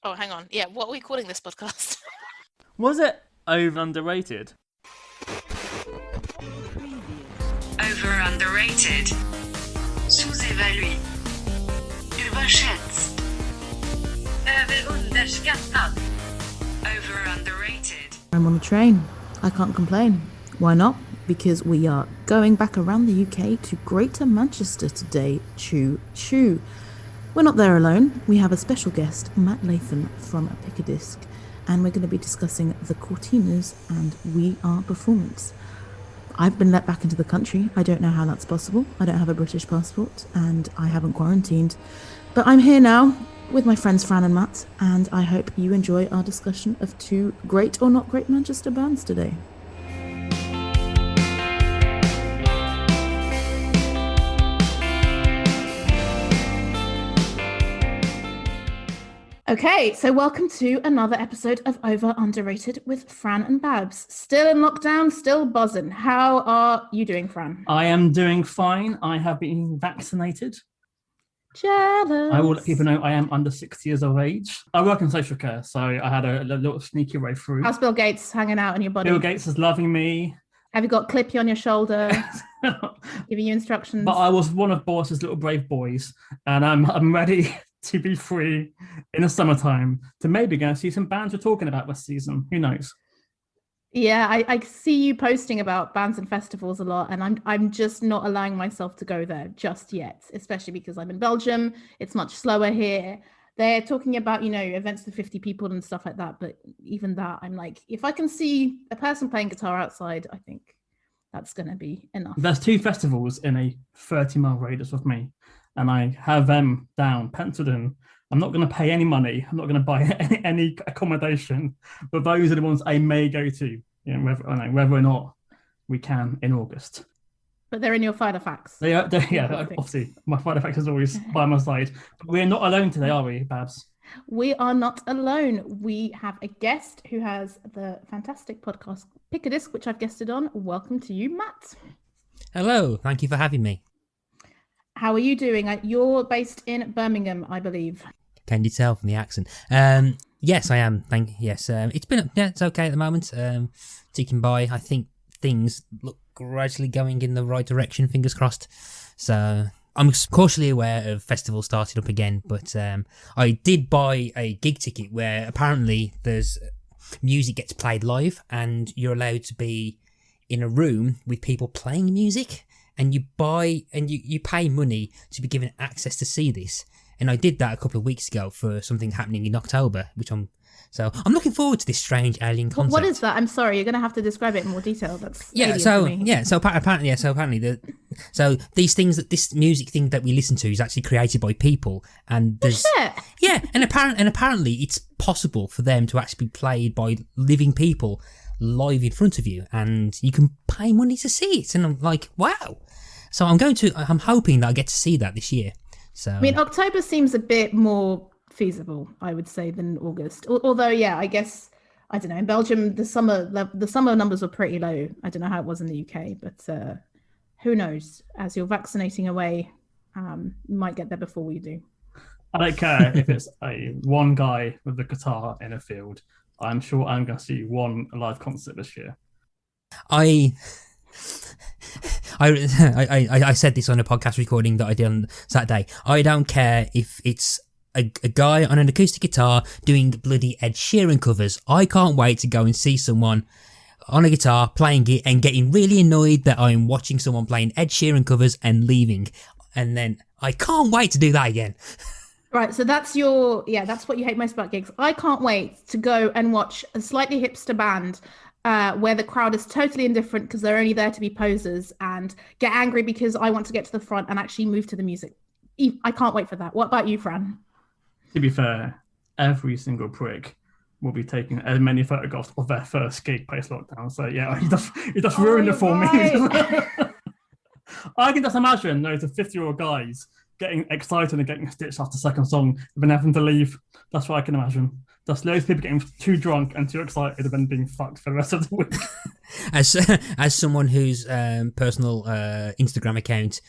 Oh, hang on. Yeah, what are we calling this podcast? Was it underrated? Overrated. Sous-évalué. Überschätzt. Överunderskattad. Underrated. I'm on a train. I can't complain. Why not? Because we are going back around the UK to Greater Manchester today. Choo choo. We're not there alone. We have a special guest, Matt Latham from Pickadisc, and we're going to be discussing the Courteeners and We Are Performance. I've been let back into the country. I don't know how that's possible. I don't have a British passport and I haven't quarantined. But I'm here now with my friends Fran and Matt, and I hope you enjoy our discussion of two great or not great Manchester bands today. Okay, so welcome to another episode of Over Underrated with Fran and Babs. Still in lockdown, still buzzing. How are you doing, Fran? I am doing fine. I have been vaccinated. Jealous. I will let people know I am under 6 years of age. I work in social care, so I had a little sneaky way through. How's Bill Gates hanging out in your body? Bill Gates is loving me. Have you got Clippy on your shoulder, giving you instructions? But I was one of Boris's little brave boys, and I'm ready to be free in the summertime to maybe go and see some bands we're talking about this season. Who knows? Yeah, I see you posting about bands and festivals a lot, and I'm just not allowing myself to go there just yet, especially because I'm in Belgium. It's much slower here. They're talking about, events for 50 people and stuff like that, but even that, I'm like, if I can see a person playing guitar outside, I think that's going to be enough. There's two festivals in a 30-mile radius of me, and I have them down, penciled in. I'm not going to pay any money. I'm not going to buy any accommodation. But those are the ones I may go to, whether or not we can in August. But they're in your Finder Facts. Yeah, obviously. My Finder Facts is always by my side. But we're not alone today, are we, Babs? We are not alone. We have a guest who has the fantastic podcast Pickadisc, which I've guested on. Welcome to you, Matt. Hello. Thank you for having me. How are you doing? You're based in Birmingham, I believe. Can you tell from the accent? Yes, I am. Yes, it's okay at the moment. Ticking by. I think things look gradually going in the right direction. Fingers crossed. So I'm cautiously aware of festivals starting up again, but I did buy a gig ticket where apparently there's music gets played live, and you're allowed to be in a room with people playing music, and you pay money to be given access to see this. And I did that a couple of weeks ago for something happening in October, I'm looking forward to this strange alien concept. What is that? I'm sorry, you're going to have to describe it in more detail. That's apparently this music thing that we listen to is actually created by people, and there's and apparently it's possible for them to actually be played by living people live in front of you, and you can pay money to see it. And I'm like, wow. So I'm hoping that I get to see that this year. So I mean, October seems a bit more feasible, I would say, than August. Although, yeah, I guess, I don't know, in Belgium, the summer numbers were pretty low. I don't know how it was in the UK, but who knows? As you're vaccinating away, you might get there before we do. I don't care if it's one guy with a guitar in a field. I'm sure I'm going to see one live concert this year. I said this on a podcast recording that I did on Saturday. I don't care if it's a guy on an acoustic guitar doing bloody Ed Sheeran covers. I can't wait to go and see someone on a guitar playing it and getting really annoyed that I'm watching someone playing Ed Sheeran covers and leaving. And then I can't wait to do that again. Right, so that's what you hate most about gigs. I can't wait to go and watch a slightly hipster band where the crowd is totally indifferent because they're only there to be posers, and get angry because I want to get to the front and actually move to the music. I can't wait for that. What about you, Fran? To be fair, every single prick will be taking as many photographs of their first gig post-lockdown. So yeah, he just ruined it for me. I can just imagine those 50-year-old guys getting excited and getting stitched after the second song and then having to leave. That's what I can imagine. Just loads of people getting too drunk and too excited and then being fucked for the rest of the week. As someone whose personal Instagram account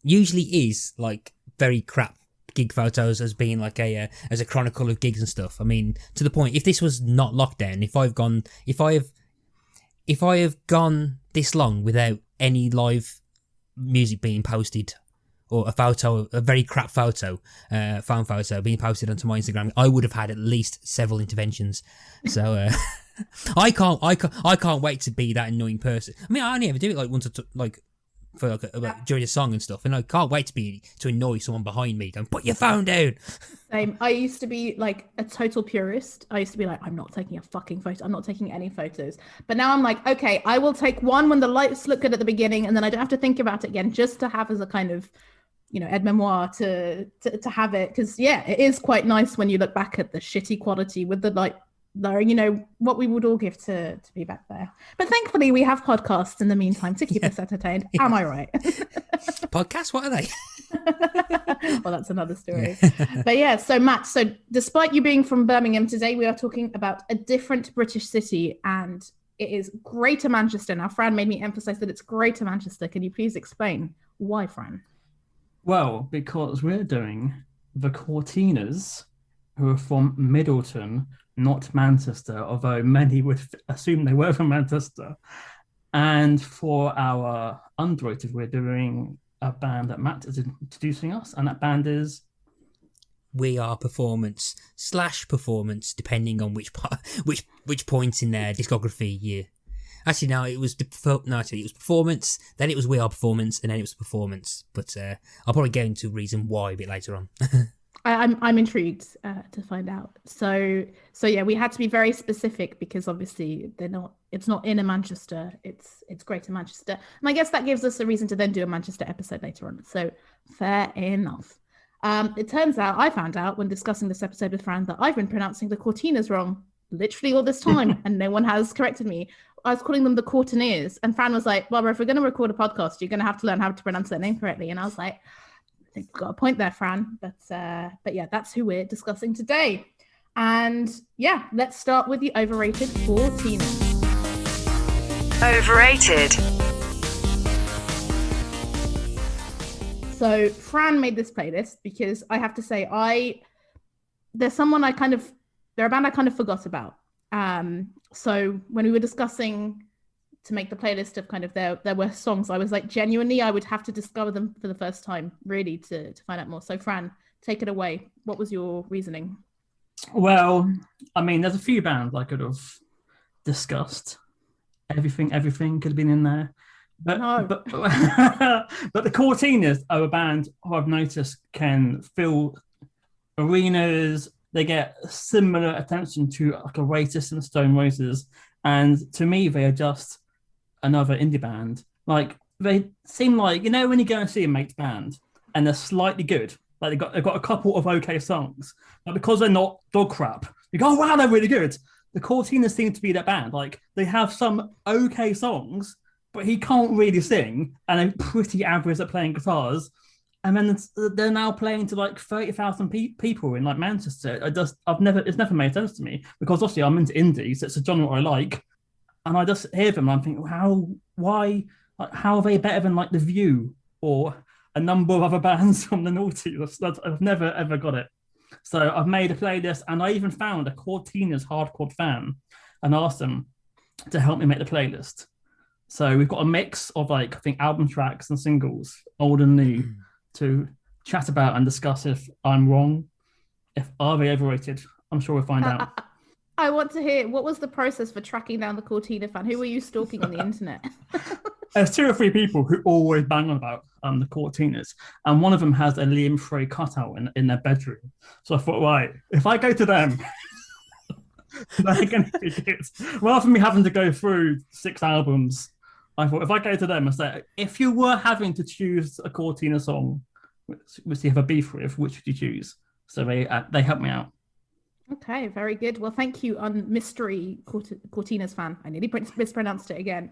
usually is like very crap gig photos as being like as a chronicle of gigs and stuff. I mean, to the point, if this was not lockdown, if I have gone this long without any live music being posted, or a very crap photo, phone photo being posted onto my Instagram, I would have had at least several interventions. So I can't wait to be that annoying person. I mean, I only ever do it like once for during a song and stuff, and I can't wait to annoy someone behind me going, put your phone down. Same. I used to be like a total purist. I used to be like, I'm not taking a fucking photo. I'm not taking any photos. But now I'm like, okay, I will take one when the lights look good at the beginning, and then I don't have to think about it again, just to have as a kind of, aide memoire to have it. Because yeah, it is quite nice when you look back at the shitty quality with the light blurring, what we would all give to be back there. But thankfully we have podcasts in the meantime to keep us entertained. Am I right? Podcasts, what are they? Well, that's another story. But yeah, so Matt, despite you being from Birmingham, today we are talking about a different British city, and it is Greater Manchester. Now, Fran made me emphasize that it's Greater Manchester. Can you please explain why, Fran? Well, because we're doing the Courteeners, who are from Middleton, not Manchester, although many would assume they were from Manchester. And for our Underrated, we're doing a band that Matt is introducing us, and that band is We Are Performance / Performance, depending on which point in their discography you. Actually, no, it was Performance, then it was We Are Performance, and then it was Performance. But I'll probably go into reason why a bit later on. I'm intrigued to find out. So yeah, we had to be very specific because obviously it's not in a Manchester, it's Greater Manchester. And I guess that gives us a reason to then do a Manchester episode later on. So fair enough. It turns out, I found out when discussing this episode with Fran, that I've been pronouncing the Courteeners wrong literally all this time, and no one has corrected me. I was calling them the Courteeners, and Fran was like, Barbara, if we're going to record a podcast, you're going to have to learn how to pronounce their name correctly. And I was like, I think you've got a point there, Fran. But yeah, that's who we're discussing today. And yeah, let's start with the overrated Courteeners. Overrated. So Fran made this playlist because I have to say, they're a band I kind of forgot about. So when we were discussing to make the playlist of kind of their worst songs, I was like, genuinely, I would have to discover them for the first time, really, to find out more. So Fran, take it away. What was your reasoning? Well, I mean, there's a few bands I could have discussed. Everything could have been in there. But No. but the Courteeners are a band who I've noticed can fill arenas. They get similar attention to like Oasis and Stone Roses. And to me, they are just another indie band. Like, they seem like, when you go and see a mate's band and they're slightly good, like they've got a couple of okay songs, but because they're not dog crap, you go, oh wow, they're really good. The Courteeners seem to be that band. Like, they have some okay songs, but he can't really sing, and they're pretty average at playing guitars. And then they're now playing to like 30,000 people in like Manchester. It's never made sense to me, because obviously I'm into indies. It's a genre I like, and I just hear them and I'm thinking, how are they better than like The View or a number of other bands from the noughties? I've never ever got it. So I've made a playlist, and I even found a Courteeners hardcore fan and asked them to help me make the playlist. So we've got a mix of like, I think, album tracks and singles, old and new, to chat about and discuss if I'm wrong, are they overrated. I'm sure we'll find out. I want to hear, what was the process for tracking down the Courteener fan? Who were you stalking on the internet? There's 2 or 3 people who always bang on about the Courteeners, and one of them has a Liam Frey cutout in their bedroom. So I thought, right, if I go to them, they're going to be good. Rather than me having to go through 6 albums, I thought, if I go to them and say, if you were having to choose a Courteener song, which you have a beef with, which would you choose? So they helped me out. Okay, very good. Well, thank you, mystery Courteeners fan. I nearly mispronounced it again.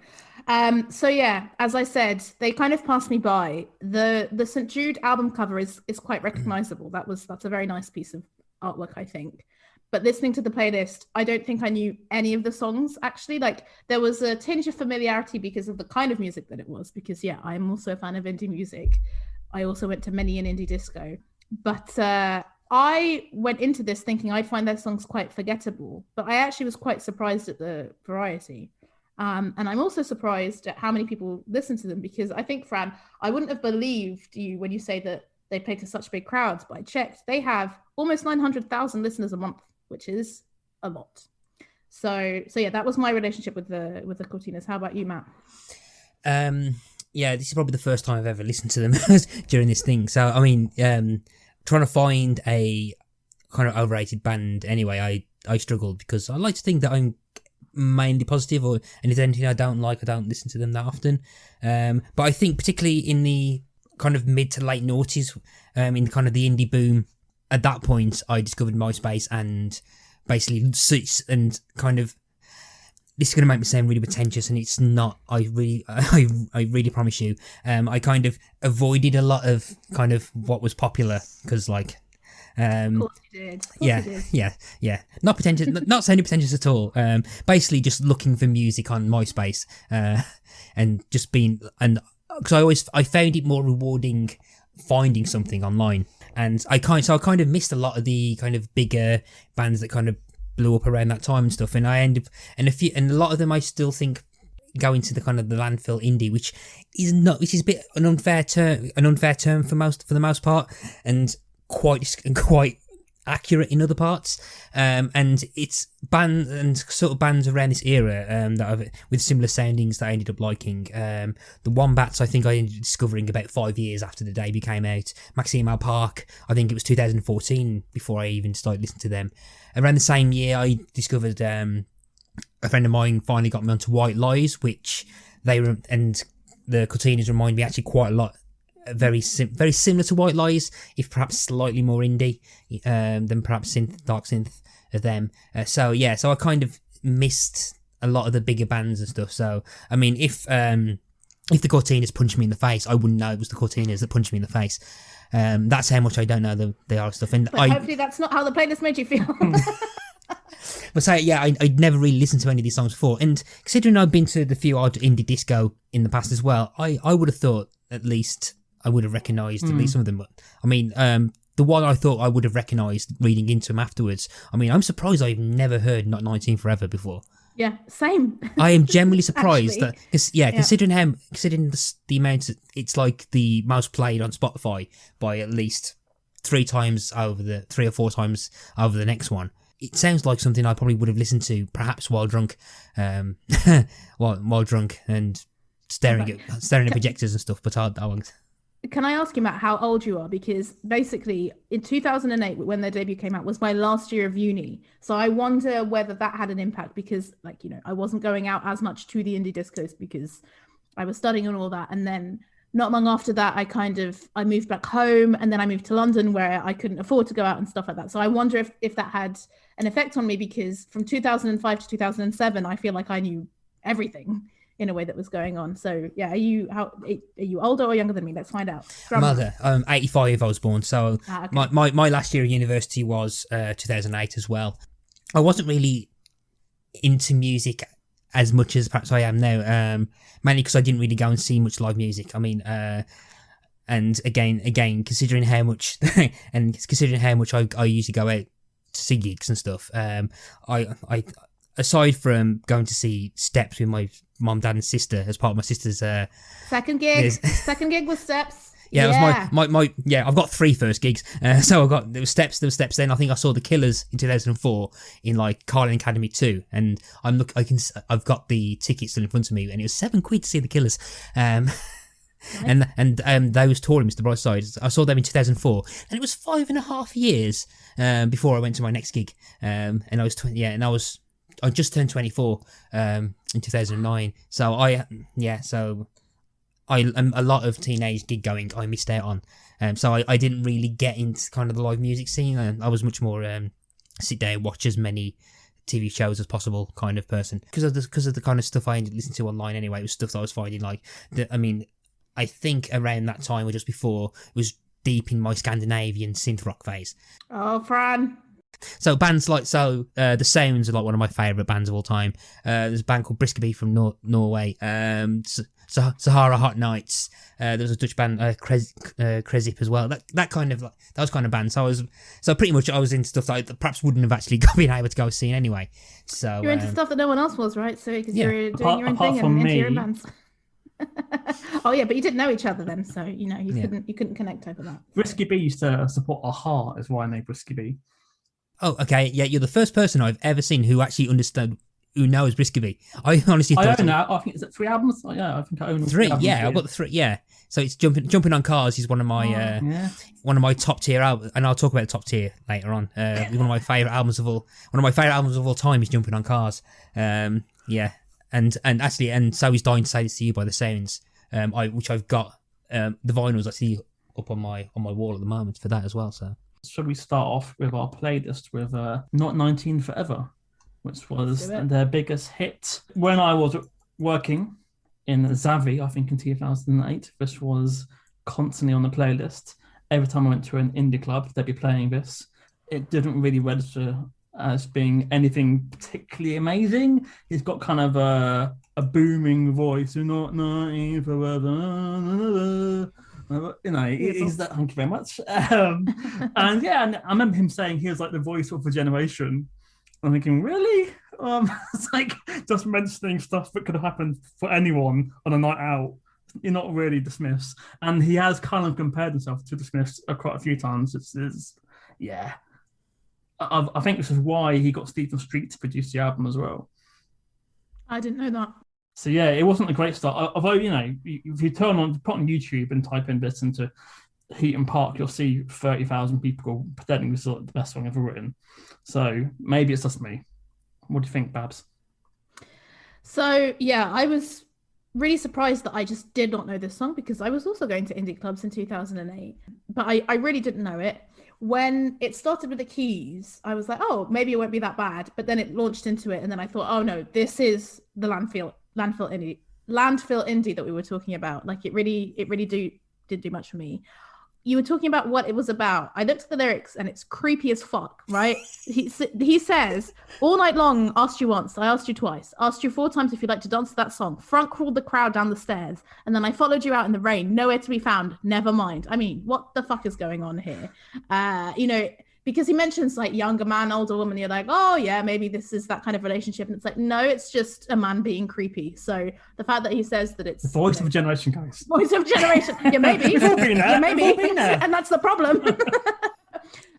So yeah, as I said, they kind of passed me by. The St. Jude album cover is quite recognizable. That's a very nice piece of artwork, I think. But listening to the playlist, I don't think I knew any of the songs, actually. Like, there was a tinge of familiarity because of the kind of music that it was. Because, yeah, I'm also a fan of indie music. I also went to many an indie disco. But I went into this thinking I'd find their songs quite forgettable, but I actually was quite surprised at the variety. And I'm also surprised at how many people listen to them, because I think, Fran, I wouldn't have believed you when you say that they play to such big crowds, but I checked. They have almost 900,000 listeners a month, which is a lot. So yeah, that was my relationship with the Courteeners. How about you, Matt? Yeah, this is probably the first time I've ever listened to them during this thing. So, I mean, trying to find a kind of overrated band anyway, I struggled, because I like to think that I'm mainly positive, and if there's anything I don't like, I don't listen to them that often. But I think particularly in the kind of mid to late noughties, in kind of the indie boom, at that point, I discovered MySpace and basically and kind of, this is going to make me sound really pretentious, and it's not. I really promise you. I kind of avoided a lot of kind of what was popular, because like, Of course you did. Yeah. Not pretentious. Not sounding pretentious at all. Basically, just looking for music on MySpace, and just being, and because I found it more rewarding finding something online, and I kind of missed a lot of the kind of bigger bands that kind of blew up around that time and stuff, and I ended up, and a lot of them I still think go into the kind of the landfill indie, which is a bit an unfair term for the most part, and quite accurate in other parts, and it's bands around this era that with similar soundings that I ended up liking. The Wombats, I think I ended up discovering about 5 years after the debut came out. Maximo Park, I think it was 2014 before I even started listening to them. Around the same year, I discovered a friend of mine finally got me onto White Lies, which and the Courteeners remind me actually quite a lot. Very similar to White Lies, if perhaps slightly more indie than perhaps dark synth of them. So I kind of missed a lot of the bigger bands and stuff. So I mean, if the Courteeners punched me in the face, I wouldn't know it was the Courteeners that punched me in the face. That's how much I don't know they are stuff. And but hopefully that's not how the playlist made you feel. But I'd never really listened to any of these songs before, and considering I've been to the few odd indie disco in the past as well, I would have thought at least I would have recognised at least some of them. But I mean, the one I thought I would have recognised reading into them afterwards, I mean, I'm surprised I've never heard Not 19 Forever before. Yeah, same. I am genuinely surprised that, considering the amount, it's like the most played on Spotify by at least 3 or 4 times over the next one. It sounds like something I probably would have listened to perhaps while drunk, while drunk and staring at projectors and stuff. But I won't. Can I ask you, Matt, how old you are? Because basically in 2008, when their debut came out, was my last year of uni. So I wonder whether that had an impact, because I wasn't going out as much to the indie discos because I was studying and all that. And then not long after that, I moved back home, and then I moved to London where I couldn't afford to go out and stuff like that. So I wonder if that had an effect on me, because from 2005 to 2007, I feel like I knew everything in a way that was going on. So yeah, are you older or younger than me? Let's find out. Mother, 85 I was born, so okay. my last year of university was 2008 as well. I wasn't really into music as much as perhaps I am now, mainly because I didn't really go and see much live music. I mean, and again, considering how much I usually go out to see gigs and stuff, I aside from going to see Steps with my mum, dad, and sister as part of my sister's second gig was Steps. Yeah, it was my I've got 3 first gigs. So there was Steps. Then I think I saw the Killers in 2004 in like Carlin Academy 2, and I've got the tickets still in front of me, and it was £7 to see the Killers. And they was touring Mr. Brightside. I saw them in 2004, and it was 5.5 years before I went to my next gig. And I was I just turned 24 in 2009. So a lot of teenage gig going I missed out on. So I didn't really get into kind of the live music scene. I was much more sit down, watch as many TV shows as possible kind of person. Because of the kind of stuff I ended listening to online anyway, it was stuff that I was finding I think around that time or just before was deep in my Scandinavian synth rock phase. Oh, Fran. So bands like the Sounds are like one of my favourite bands of all time. There's a band called Briskeby from Norway. Sahara Hot Nights. There was a Dutch band, Krezip as well. That kind of that was kind of band. So pretty much I was into stuff that I perhaps wouldn't have actually been able to go see anyway. So you're into stuff that no one else was, right? So because you're doing Apart- your own apart thing from and into your own me. bands. Oh yeah, but you didn't know each other then, so you couldn't connect over that. Brisky B used to support Aha, is why I know Brisky B. Oh, okay. Yeah, you're the first person I've ever seen who actually understood, who knows Brisky. I honestly I thought... own that. I think, is it 3 albums? Oh, yeah, I think I own all 3, albums, yeah. I've got the 3, yeah. So it's Jumping on Cars is one of my one of my top tier albums, and I'll talk about the top tier later on. One of my favorite albums of all time is Jumping on Cars. Yeah, and so is Dying to Say This to You by the Sounds, which I've got the vinyls actually up on my wall at the moment for that as well. So should we start off with our playlist with Not 19 Forever, which was their biggest hit when I was working in Zavi, I think in 2008. This was constantly on the playlist. Every time I went to an indie club, they'd be playing this. It didn't really register as being anything particularly amazing. He's got kind of a booming voice. Not 19 forever. You know, he's that. Thank you very much. And I remember him saying he was like the voice of a generation. I'm thinking, really? It's like just mentioning stuff that could have happened for anyone on a night out. You're not really the Smiths, and he has kind of compared himself to the Smiths quite a few times. Yeah. I think this is why he got Stephen Street to produce the album as well. I didn't know that. So yeah, it wasn't a great start. Although, you know, if you put on YouTube and type in this into Heaton Park, you'll see 30,000 people pretending this is the best song ever written. So maybe it's just me. What do you think, Babs? So yeah, I was really surprised that I just did not know this song because I was also going to indie clubs in 2008, but I really didn't know it. When it started with the keys, I was like, oh, maybe it won't be that bad. But then it launched into it, and then I thought, oh no, this is the landfill indie that we were talking about. Like it really did do much for me. You were talking about what it was about. I looked at the lyrics and it's creepy as fuck, right? He says, all night long, asked you once, I asked you twice, asked you 4 times if you'd like to dance to that song, front crawled the crowd down the stairs, and then I followed you out in the rain, nowhere to be found, never mind. I mean, what the fuck is going on here? You know, because he mentions like younger man, older woman, you're like, oh yeah, maybe this is that kind of relationship. And it's like, no, it's just a man being creepy. So the fact that he says that it's... The voice of a generation, guys. Voice of a generation. Yeah, maybe. We've all been there. Yeah, maybe. We've all been there. And that's the problem.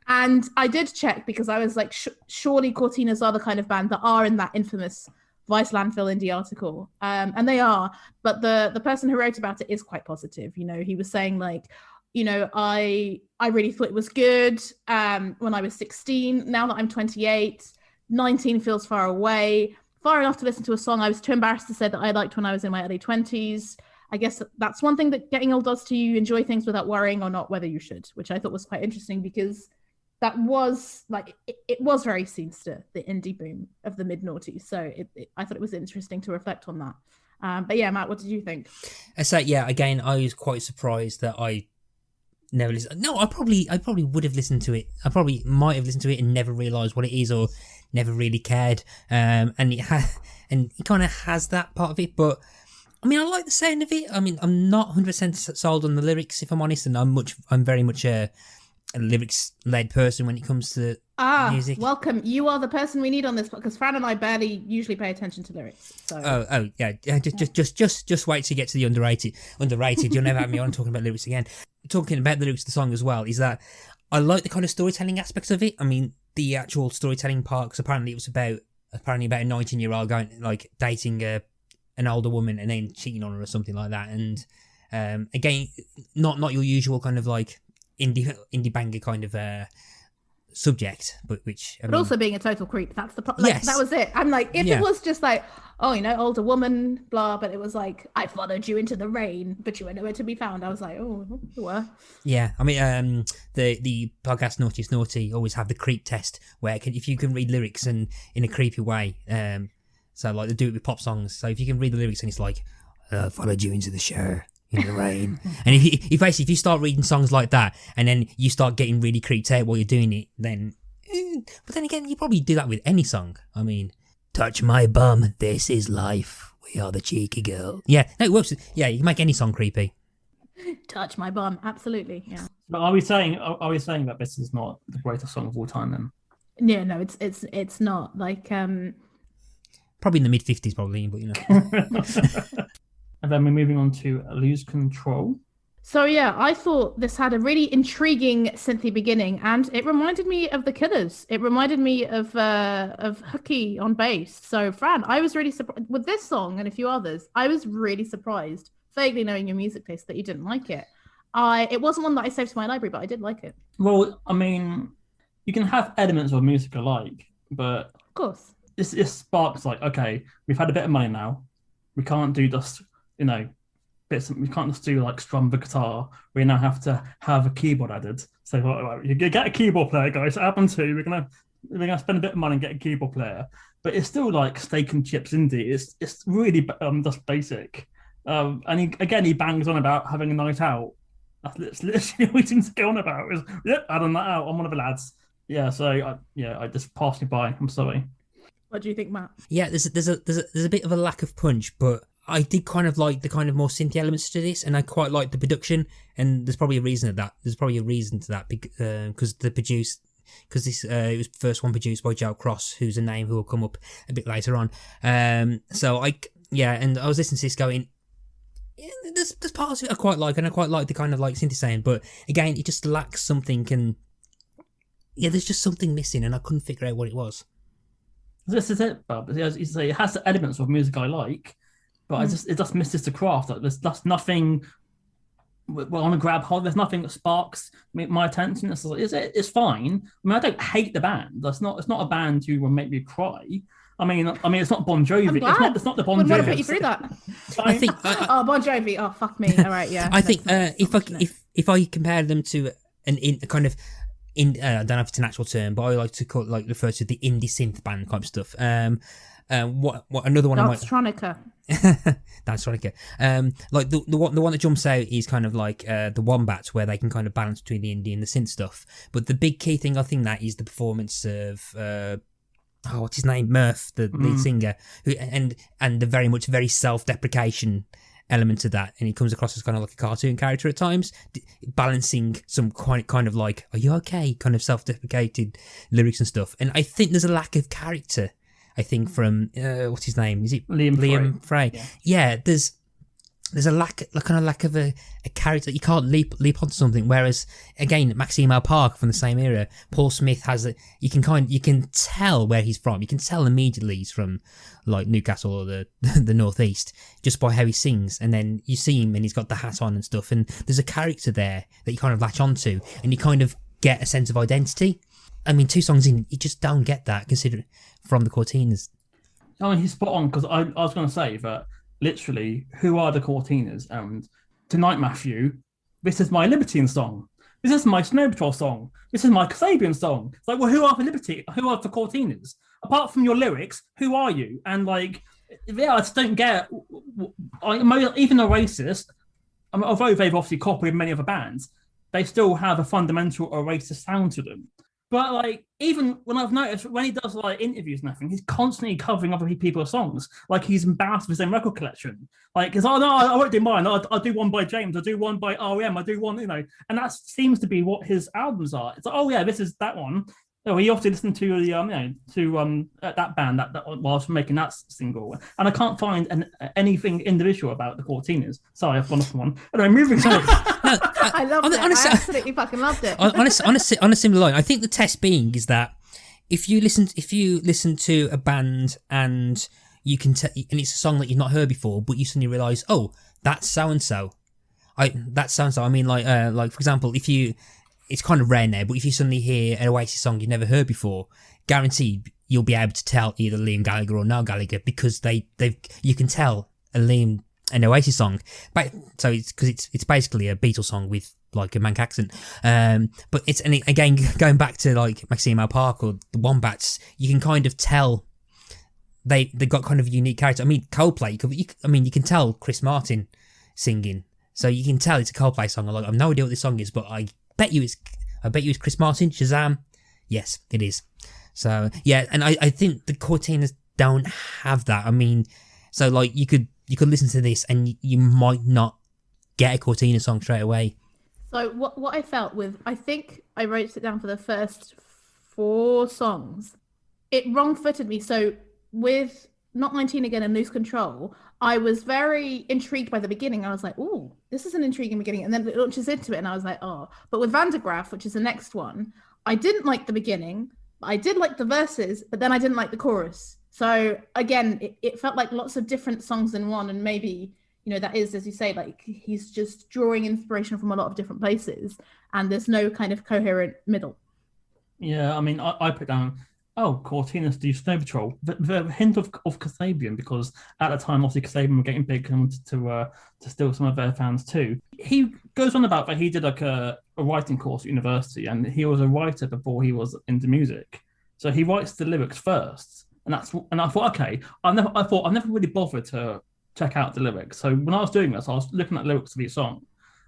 And I did check because I was like, surely Courteeners are the kind of band that are in that infamous Vice Landfill Indie article. And they are. But the person who wrote about it is quite positive. You know, he was saying like, you know, I really thought it was good when I was 16. Now that I'm 28, 19 feels far away, far enough to listen to a song I was too embarrassed to say that I liked when I was in my early 20s. I guess that's one thing that getting old does to you. Enjoy things without worrying or not whether you should, which I thought was quite interesting because that was like, it was very sinister, the indie boom of the mid-noughties. So I thought it was interesting to reflect on that. But yeah, Matt, what did you think? So yeah, again, I was quite surprised that I never listened. No, I probably would have listened to it. I probably might have listened to it and never realised what it is or never really cared. And it kind of has that part of it. But I mean, I like the sound of it. I mean, I'm not 100% sold on the lyrics, if I'm honest, and I'm very much a lyrics-led person when it comes to music. Welcome. You are the person we need on this because Fran and I barely usually pay attention to lyrics. So. Oh yeah. Just wait to get to the underrated. You'll never have me on talking about lyrics again. Talking about the lyrics of the song as well is that I like the kind of storytelling aspects of it. I mean, the actual storytelling part, because apparently it was about a 19-year-old going like dating an older woman and then cheating on her or something like that. And again, not your usual kind of like indie banger kind of subject, but also being a total creep. That's the problem. Like, yes. That was it. I'm like, if it was just like, oh, you know, older woman, blah, but it was like, I followed you into the rain, but you were nowhere to be found. I was like, oh, you were. Yeah, I mean, the podcast Naughty's Naughty always have the creep test where if you can read lyrics and in a creepy way, so like they do it with pop songs. So if you can read the lyrics and it's like, followed you into the shower in the rain, and if you start reading songs like that and then you start getting really creeped out while you're doing it, then but then again you probably do that with any song. I mean, touch my bum, this is life, We are the cheeky girl. Yeah, no, it works. Yeah, you can make any song creepy. Touch my bum. Absolutely. Yeah. But are we saying that this is not the greatest song of all time then? Yeah, no, it's not. Like, Probably in the mid-50s, probably, but you know. And then we're moving on to Lose Control. So yeah, I thought this had a really intriguing synthy beginning, and it reminded me of The Killers. It reminded me of Hooky on bass. So Fran, I was really surprised with this song and a few others. I was really surprised, vaguely knowing your music taste, that you didn't like it. It wasn't one that I saved to my library, but I did like it. Well, I mean, you can have elements of music alike, but Of course. this sparks like, okay, we've had a bit of money now. We can't do just, you know, we can't just do like strum the guitar. We now have to have a keyboard added. So you get a keyboard player, guys. At album 2, we're gonna spend a bit of money and get a keyboard player. But it's still like steak and chips indie. It's really just basic. And he bangs on about having a night out. That's literally what he seems to go on about. Is I done that out. I'm one of the lads. Yeah. So I just passed me by. I'm sorry. What do you think, Matt? Yeah, there's a bit of a lack of punch, but I did kind of like the kind of more synthy elements to this, and I quite like the production. And there's probably a reason to that. Because this it was the first one produced by Joe Cross, who's a name who will come up a bit later on. And I was listening to this going, yeah, there's parts of it I quite like, and I quite like the kind of like synthy sound, but again, it just lacks something. And yeah, there's just something missing, and I couldn't figure out what it was. This is it, Bob. As you say, it has the elements of music I like, but it just misses the craft. Like, there's nothing. We're on a grab hold. There's nothing that sparks my attention. It's fine. I mean, I don't hate the band. It's not a band who will make me cry. I mean, it's not Bon Jovi. It's not the Bon Jovi. Wouldn't want to put you through that. I think. Bon Jovi. Oh, fuck me. All right, yeah. I think if I compare them to I don't know if it's an actual term, but I like to refer to the indie synth band type stuff. What another one? Dance-tronica. Dance-tronica. Like the one that jumps out is kind of like the Wombats, where they can kind of balance between the indie and the synth stuff. But the big key thing I think that is the performance of what's his name, Murph, the lead singer, who and the very self-deprecation element of that, and he comes across as kind of like a cartoon character at times, balancing some kind of like, are you okay, kind of self-deprecated lyrics and stuff. And I think there's a lack of character, I think, from what's his name, is it Liam Frey? Yeah, there's a lack of a character. You can't leap onto something. Whereas again, Maxime Park from the same era, Paul Smith has you can tell where he's from. You can tell immediately he's from like Newcastle or the northeast just by how he sings. And then you see him and he's got the hat on and stuff. And there's a character there that you kind of latch onto, and you kind of get a sense of identity. I mean, 2 songs in, you just don't get that considering from the Courteeners. I mean, he's spot on, because I was going to say that. Literally, who are the Courteeners? And tonight, Matthew, this is my Libertine song. This is my Snow Patrol song. This is my Kasabian song. It's like, well, who are the Courteeners? Apart from your lyrics, who are you? And like, yeah, I just don't get. Even Oasis, although they've obviously copied many other bands, they still have a fundamental Oasis sound to them. But like, even when I've noticed when he does like interviews and everything, he's constantly covering other people's songs. Like, he's embarrassed of his own record collection. Like, because I won't do mine. I'll do one by James. I'll do one by R.E.M. I do one, and that seems to be what his albums are. It's like, oh yeah, this is that one. Oh, he obviously listened to the that band that whilst making that single, and I can't find anything individual about the Courteeners. Sorry, I've gone off one. Anyway, moving on. I loved it. I absolutely fucking loved it. On a similar line, I think the test being is that if you listen to a band and you can and it's a song that you've not heard before, but you suddenly realise, oh, that's so and so. That's so and so. I mean, like for example, it's kind of rare now, but if you suddenly hear an Oasis song you've never heard before, guaranteed you'll be able to tell either Liam Gallagher or Noel Gallagher, because you can tell an Oasis song. But so it's basically a Beatles song with like a Manc accent. But again, going back to like Maxime Park or the Wombats, you can kind of tell they got kind of a unique character. I mean, Coldplay. You can tell Chris Martin singing, so you can tell it's a Coldplay song. I've no idea what this song is, but I bet you it's Chris Martin. Shazam! Yes, it is. So yeah, and I think the Courteeners don't have that. I mean, So like you could listen to this and you might not get a Courteeners song straight away. So what I felt with, I think I wrote it down for the first 4 songs. It wrong-footed me. So with Not 19 Again and Lose Control, I was very intrigued by the beginning. I was like, "Oh, this is an intriguing beginning," and then it launches into it, and I was like, "Oh." But with Van der Graaf, which is the next one, I didn't like the beginning. I did like the verses, but then I didn't like the chorus. So again, it felt like lots of different songs in one, and maybe, you know, that is, as you say, like he's just drawing inspiration from a lot of different places, and there's no kind of coherent middle. Yeah, I mean, I put down, Courteeners do Snow Patrol. The hint of Kasabian, because at the time, obviously, Kasabian were getting big and wanted to steal some of their fans too. He goes on about that he did like a writing course at university, and he was a writer before he was into music. So he writes the lyrics first, and I thought, okay, I've never really bothered to check out the lyrics. So when I was doing this, I was looking at lyrics of each song,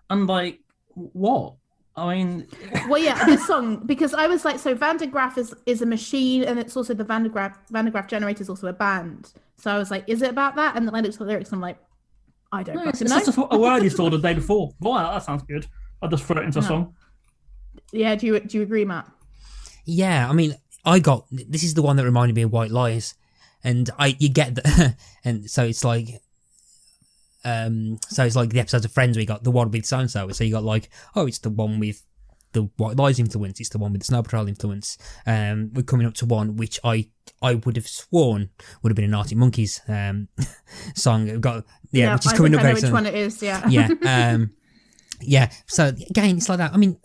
and like, what? I mean, well, yeah, this song, because I was like, so Van der Graaf is a machine, and it's also the Van der Graaf Generator is also a band. So I was like, is it about that? And then I looked at the lyrics, and I'm like, I don't know. It's just a word you saw the day before. Wow, that sounds good. I'll just throw it into a song. Yeah, do you agree, Matt? Yeah, I mean, this is the one that reminded me of White Lies, and you get the, and so it's like. So it's like the episodes of Friends where you got the one with so-and-so. So you got like, oh, it's the one with the White Lies influence, it's the one with the Snow Patrol influence. We're coming up to one which I would have sworn would have been an Arctic Monkeys song. We've got which is coming up very soon. I know which one it is, yeah. Yeah. Yeah. So again, it's like that. I mean,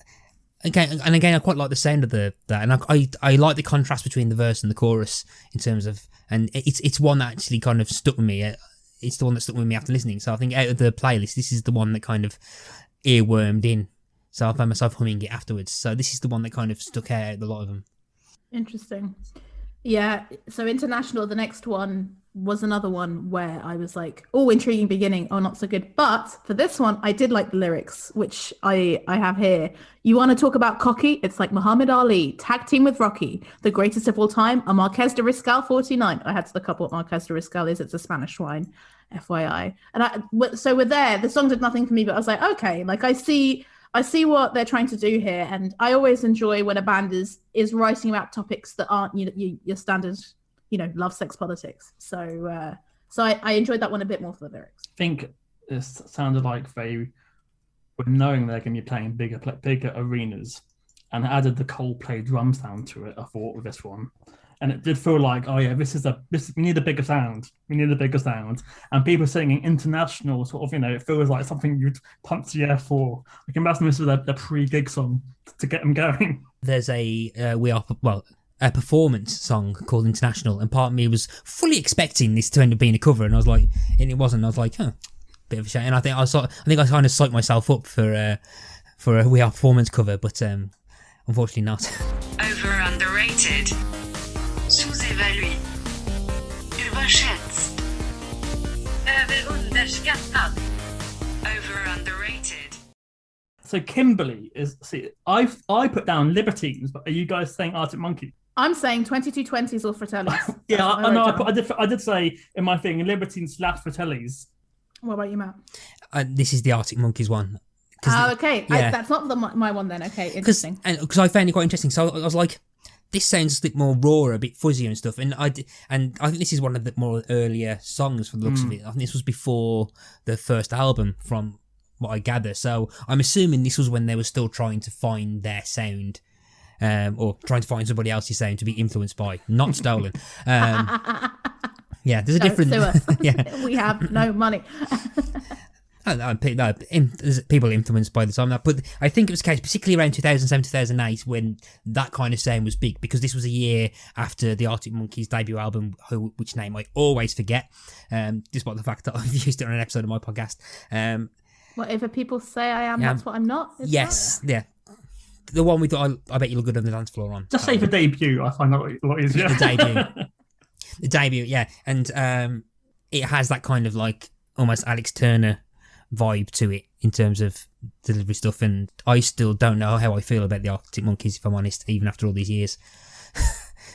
again, I quite like the sound of that, and I like the contrast between the verse and the chorus in terms of, and it's one that actually kind of stuck with me. It's the one that stuck with me after listening. So I think out of the playlist, this is the one that kind of earwormed in. So I found myself humming it afterwards. So this is the one that kind of stuck out of a lot of them. Interesting. Yeah. So International, the next one, was another one where I was like, oh, intriguing beginning. Oh, not so good. But for this one, I did like the lyrics, which I have here. You want to talk about cocky? It's like Muhammad Ali, tag team with Rocky, the greatest of all time, a Marquez de Riscal 49. I had to look up what Marquez de Riscal is. It's a Spanish wine, FYI. And so we're there. The song did nothing for me, but I was like, okay, like I see what they're trying to do here. And I always enjoy when a band is writing about topics that aren't your standard, love, sex, politics. So I enjoyed that one a bit more for the lyrics. I think it sounded like they were knowing they're going to be playing bigger arenas, and added the Coldplay drum sound to it, I thought, with this one. And it did feel like, oh yeah, we need a bigger sound. We need a bigger sound. And people singing international sort of, it feels like something you'd pump the air for. I can imagine this was a pre-gig song to get them going. There's a performance song called International, and part of me was fully expecting this to end up being a cover, and I was like, and it wasn't. I was like, bit of a shame. And I think I kind of psyched myself up for a We Are performance cover, but unfortunately not. Over underrated. Sous-évalué. Überschätzt. Överunderskattad. Over underrated. So Kimberly I put down Libertines, but are you guys saying Arctic Monkey? I'm saying 2220s or Fratellis. Yeah, I know. I did say in my thing Libertines / Fratellis. What about you, Matt? This is the Arctic Monkeys one. Okay. Yeah. That's not my one then. Okay, interesting. Because I found it quite interesting. So I was like, this sounds a bit more raw, a bit fuzzier and stuff. And I think this is one of the more earlier songs from the looks of it. I think this was before the first album, from what I gather. So I'm assuming this was when they were still trying to find their sound, or trying to find somebody else's sound to be influenced by, not stolen. Yeah, there's a different. Yeah, we have no money. There's people influenced by the time that, but I think it was the case, particularly around 2007, 2008, when that kind of sound was big, because this was a year after the Arctic Monkeys debut album, which name I always forget, despite the fact that I've used it on an episode of my podcast. Whatever people say I am, that's what I'm not. Yes, yeah. The one we thought, I bet you look good on the dance floor on. Just say the debut, I find that a lot easier. The debut, yeah. And it has that kind of like almost Alex Turner vibe to it in terms of delivery stuff, and I still don't know how I feel about the Arctic Monkeys, if I'm honest, even after all these years.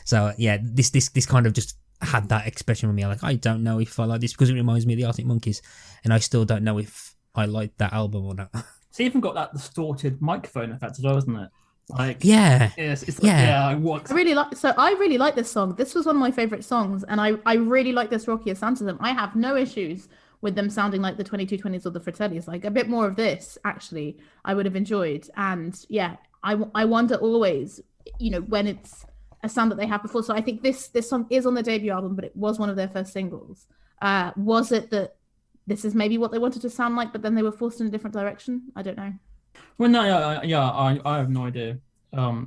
So yeah, this kind of just had that expression with me. Like, I don't know if I like this because it reminds me of the Arctic Monkeys, and I still don't know if I like that album or not. It's even got that distorted microphone effect as well, isn't it? Like, Yeah. yes, it's Yeah. it works. I really like this song. This was one of my favorite songs, and I really like this Rocky Santanism. I have no issues with them sounding like the 2220s or the Fratellis. Like a bit more of this, actually, I would have enjoyed. And yeah, I wonder always, when it's a sound that they have before. So I think this song is on their debut album, but it was one of their first singles. Was it that this is maybe what they wanted to sound like, but then they were forced in a different direction? I don't know. Well, no, I have no idea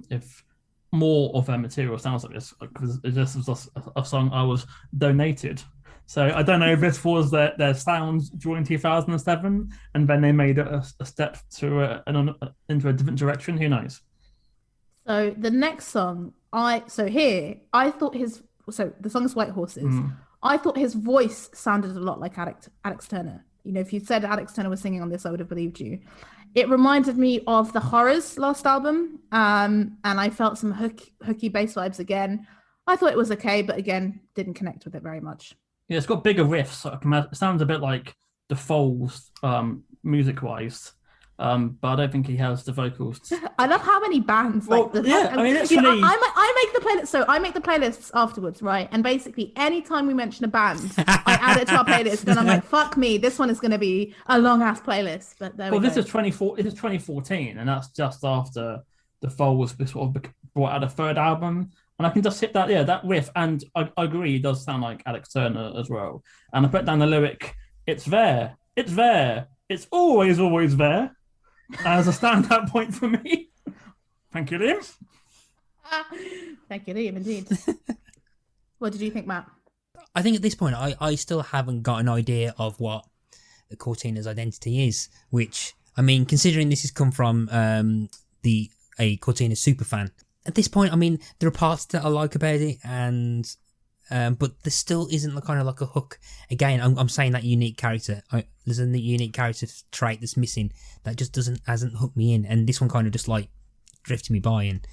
if more of their material sounds like this, because this was a song I was donated. So I don't know if this was their sound during 2007, and then they made a step to into a different direction. Who knows? So the next song, the song is White Horses. I thought his voice sounded a lot like Alex Turner. If you said Alex Turner was singing on this, I would have believed you. It reminded me of the Horrors' last album, and I felt some hooky bass vibes again. I thought it was okay, but again, didn't connect with it very much. Yeah, it's got bigger riffs. It sounds a bit like the Foals, music-wise, but I don't think he has the vocals. I love how many bands. Well, I make the playlist. So I make the playlists afterwards, right? And basically, anytime we mention a band, I add it to our playlist. And I'm like, fuck me, this one is going to be a long ass playlist. But there we go. This is 2014, and that's just after the Foals sort of brought out a third album. And I can just hit that riff, and I agree, it does sound like Alex Turner as well. And I put down the lyric, it's there, it's always, always there, as a standout point for me. Thank you, Liam. Thank you, Liam, indeed. What did you think, Matt? I think at this point, I still haven't got an idea of what the Courteeners' identity is, which, I mean, considering this has come from a Courteeners superfan, at this point, I mean, there are parts that I like about it, and but there still isn't kind of like a hook. Again, I'm saying that unique character. There's a unique character trait that's missing that just hasn't hooked me in, and this one kind of just like drifted me by. And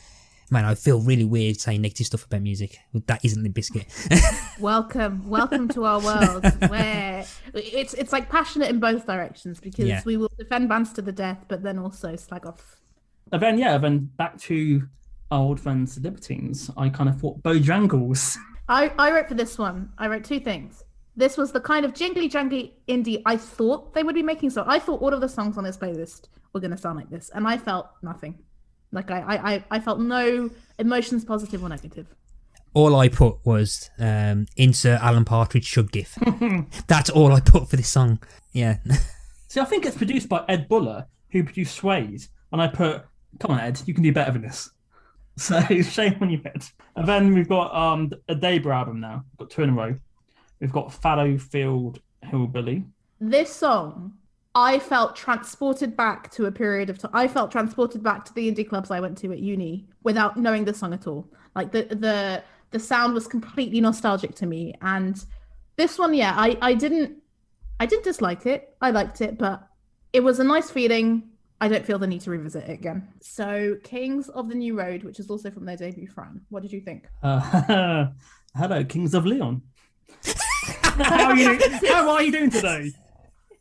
man, I feel really weird saying negative stuff about music. That isn't Limp Bizkit. Welcome to our world where it's like passionate in both directions, because we will defend bands to the death, but then also slag off. And then back to our old friends, the Libertines. I kind of thought Bojangles. I wrote for this one. I wrote two things. This was the kind of jingly jangly indie I thought they would be making. So I thought all of the songs on this playlist were going to sound like this, and I felt nothing. Like I felt no emotions, positive or negative. All I put was insert Alan Partridge Shug gif. That's all I put for this song. Yeah. See, I think it's produced by Ed Buller, who produced Suede, and I put, come on, Ed, you can do better than this. So shame on you, Ed. And then we've got a Debra album now. We've got two in a row. We've got Fallowfield Hillbilly. This song, I felt transported back to a period of time. I felt transported back to the indie clubs I went to at uni without knowing the song at all. Like the sound was completely nostalgic to me. And this one, I didn't dislike it. I liked it, but it was a nice feeling. I don't feel the need to revisit it again. So, Kings of the New Road, which is also from their debut, Fran. What did you think? Hello, Kings of Leon. How are you doing today?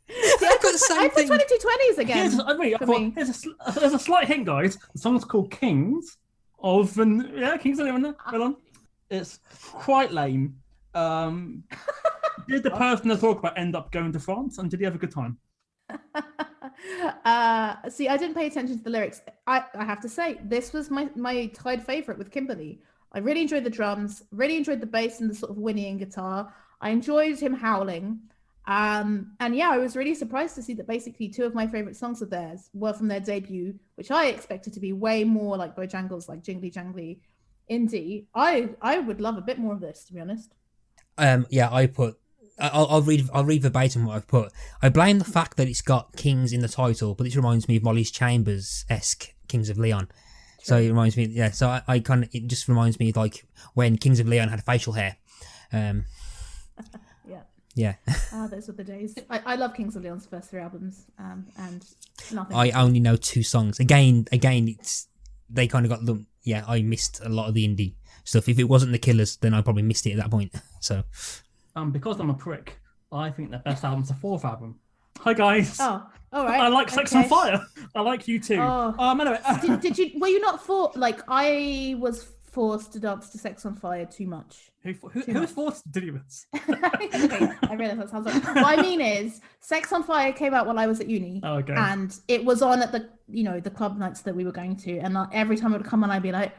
I've got the same thing. 2220s again. There's a slight hint, guys. The song's called Kings of Leon. It's quite lame. Did the person they talk about end up going to France, and did he have a good time? See, I didn't pay attention to the lyrics. I have to say, this was my tied favorite with Kimberly. I really enjoyed the drums, really enjoyed the bass and the sort of whinnying guitar. I enjoyed him howling. And I was really surprised to see that basically two of my favorite songs of theirs were from their debut, which I expected to be way more like Bojangles, like jingly jangly indie. I would love a bit more of this, to be honest. I'll read verbatim what I've put. I blame the fact that it's got Kings in the title, but this reminds me of Molly's Chambers-esque Kings of Leon. True. So it reminds me, so I kind of, it just reminds me of like when Kings of Leon had facial hair. Yeah. Those were the days. I love Kings of Leon's first three albums, and nothing. I only know two songs. Again, it's they kind of got yeah, I missed a lot of the indie stuff. If it wasn't the Killers, then I probably missed it at that point. So, because I'm a prick, I think the best album's the fourth album. Hi guys. Oh, all right. I like Sex on Fire. I like you too. Oh. Anyway. Did you? Were you not for? Like, I was forced to dance to Sex on Fire too much. Who was forced to do this? Okay, I realise that sounds like. What I mean is, Sex on Fire came out while I was at uni, Okay. and it was on at the club nights that we were going to, and every time it would come on, I'd be like,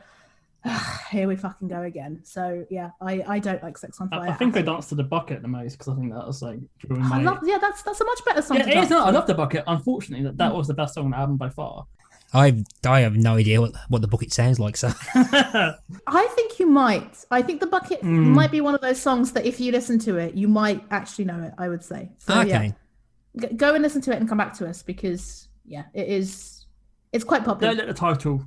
here we fucking go again. So yeah, I don't like Sex on Fire. I think I danced to The Bucket the most because I think that was like during my. That's a much better song. Yeah, to it is. dance No, I to. love The Bucket. Unfortunately, that was the best song on the album by far. I have no idea what the bucket sounds like. So I think you might. I think The Bucket might be one of those songs that if you listen to it, you might actually know it. I would say. So, okay. Yeah, go and listen to it and come back to us because yeah, it is. It's quite popular. Don't let the title